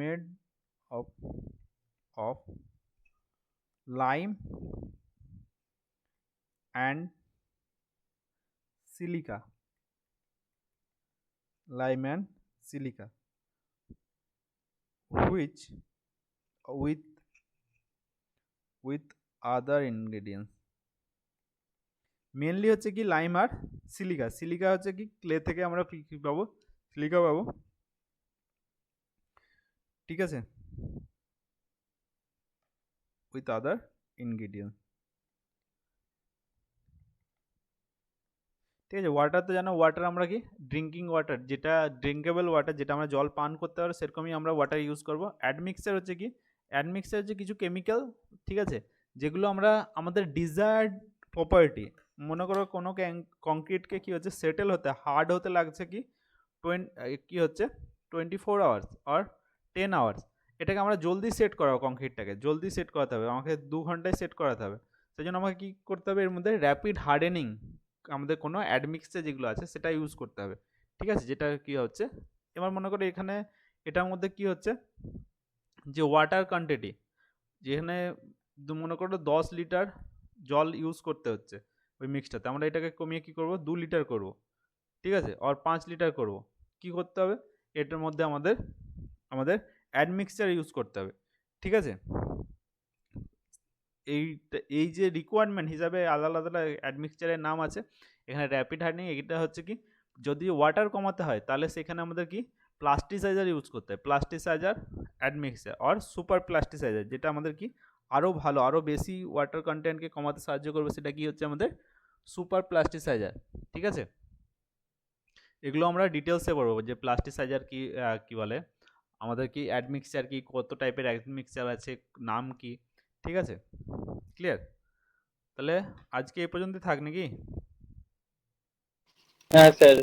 made of lime and silica, lime and silica, which with other ingredients. Mainly হচ্ছে কি লাইম আর সিলিকা। সিলিকা হচ্ছে কি ক্লে থেকে আমরা কি পাবো, সিলিকা পাবো, ঠিক আছে, উইথ আদার ইনগ্রিডিয়েন্টস। ঠিক আছে, ওয়াটার তো জানো, ওয়াটার আমরা কি ড্রিঙ্কিং ওয়াটার, যেটা ড্রিঙ্কেবল ওয়াটার, যেটা আমরা জল পান করতে পারবো, সেরকমই আমরা ওয়াটার ইউজ করব। অ্যাডমিক্সার হচ্ছে কি, অ্যাডমিক্সার হচ্ছে কিছু কেমিক্যাল, ঠিক আছে, যেগুলো আমরা আমাদের ডিজায়ার্ড প্রপার্টি, মনে করো কোনো কংক্রিটকে কি হচ্ছে সেটেল হতে, হার্ড হতে লাগছে কি কি হচ্ছে 24 আওয়ার্স আর 10 আওয়ার্স, এটাকে আমরা জলদি সেট করাবো, কংক্রিটটাকে জলদি সেট করাতে হবে, আমাকে 2 ঘন্টায় সেট করাতে হবে। সেই জন্য আমাকে কী করতে হবে, এর মধ্যে র্যাপিড হার্ডেনিং আমাদের কোনো অ্যাডমিক্সচার যেগুলো আছে সেটা ইউজ করতে হবে, ঠিক আছে, যেটা কি হচ্ছে, এবার মনে করো এখানে এটার মধ্যে কি হচ্ছে যে ওয়াটার কোয়ান্টিটি, যেখানে মনে করো 10 লিটার জল ইউজ করতে হচ্ছে ওই মিক্সটাতে, আমরা এটাকে কমিয়ে কি করব 2 লিটার করব, ঠিক আছে, আর 5 লিটার করব। কি করতে হবে, এটার মধ্যে আমাদের অ্যাডমিক্সচার ইউজ করতে হবে, ঠিক আছে। এই যে রিকোয়ারমেন্ট হিসাবে আলাদা আলাদা অ্যাডমিক্সচারের নাম আছে। এখানে র্যাপিড হার্ডেনিং, এটা হচ্ছে কি যদি ওয়াটার কমাতে হয় তাহলে সেখানে আমাদের কি প্লাস্টিসাইজার ইউজ করতে হয়, প্লাস্টিসাইজার অ্যাডমিক্সচার আর সুপার প্লাস্টিসাইজার, যেটা আমাদের কি আরও ভালো, আরও বেশি ওয়াটার কন্টেন্টকে কমাতে সাহায্য করবে, সেটা কি হচ্ছে আমাদের সুপার প্লাস্টিসাইজার, ঠিক আছে। এগুলো আমরা ডিটেলসে পড়বো যে প্লাস্টিসাইজার কি কি বলে, আমাদের কি অ্যাডমিক্সচার কি, কত টাইপের অ্যাডমিক্সচার আছে, নাম কি, ঠিক আছে, ক্লিয়ার। তাহলে আজকে এই পর্যন্ত থাক নাকি? হ্যাঁ স্যার।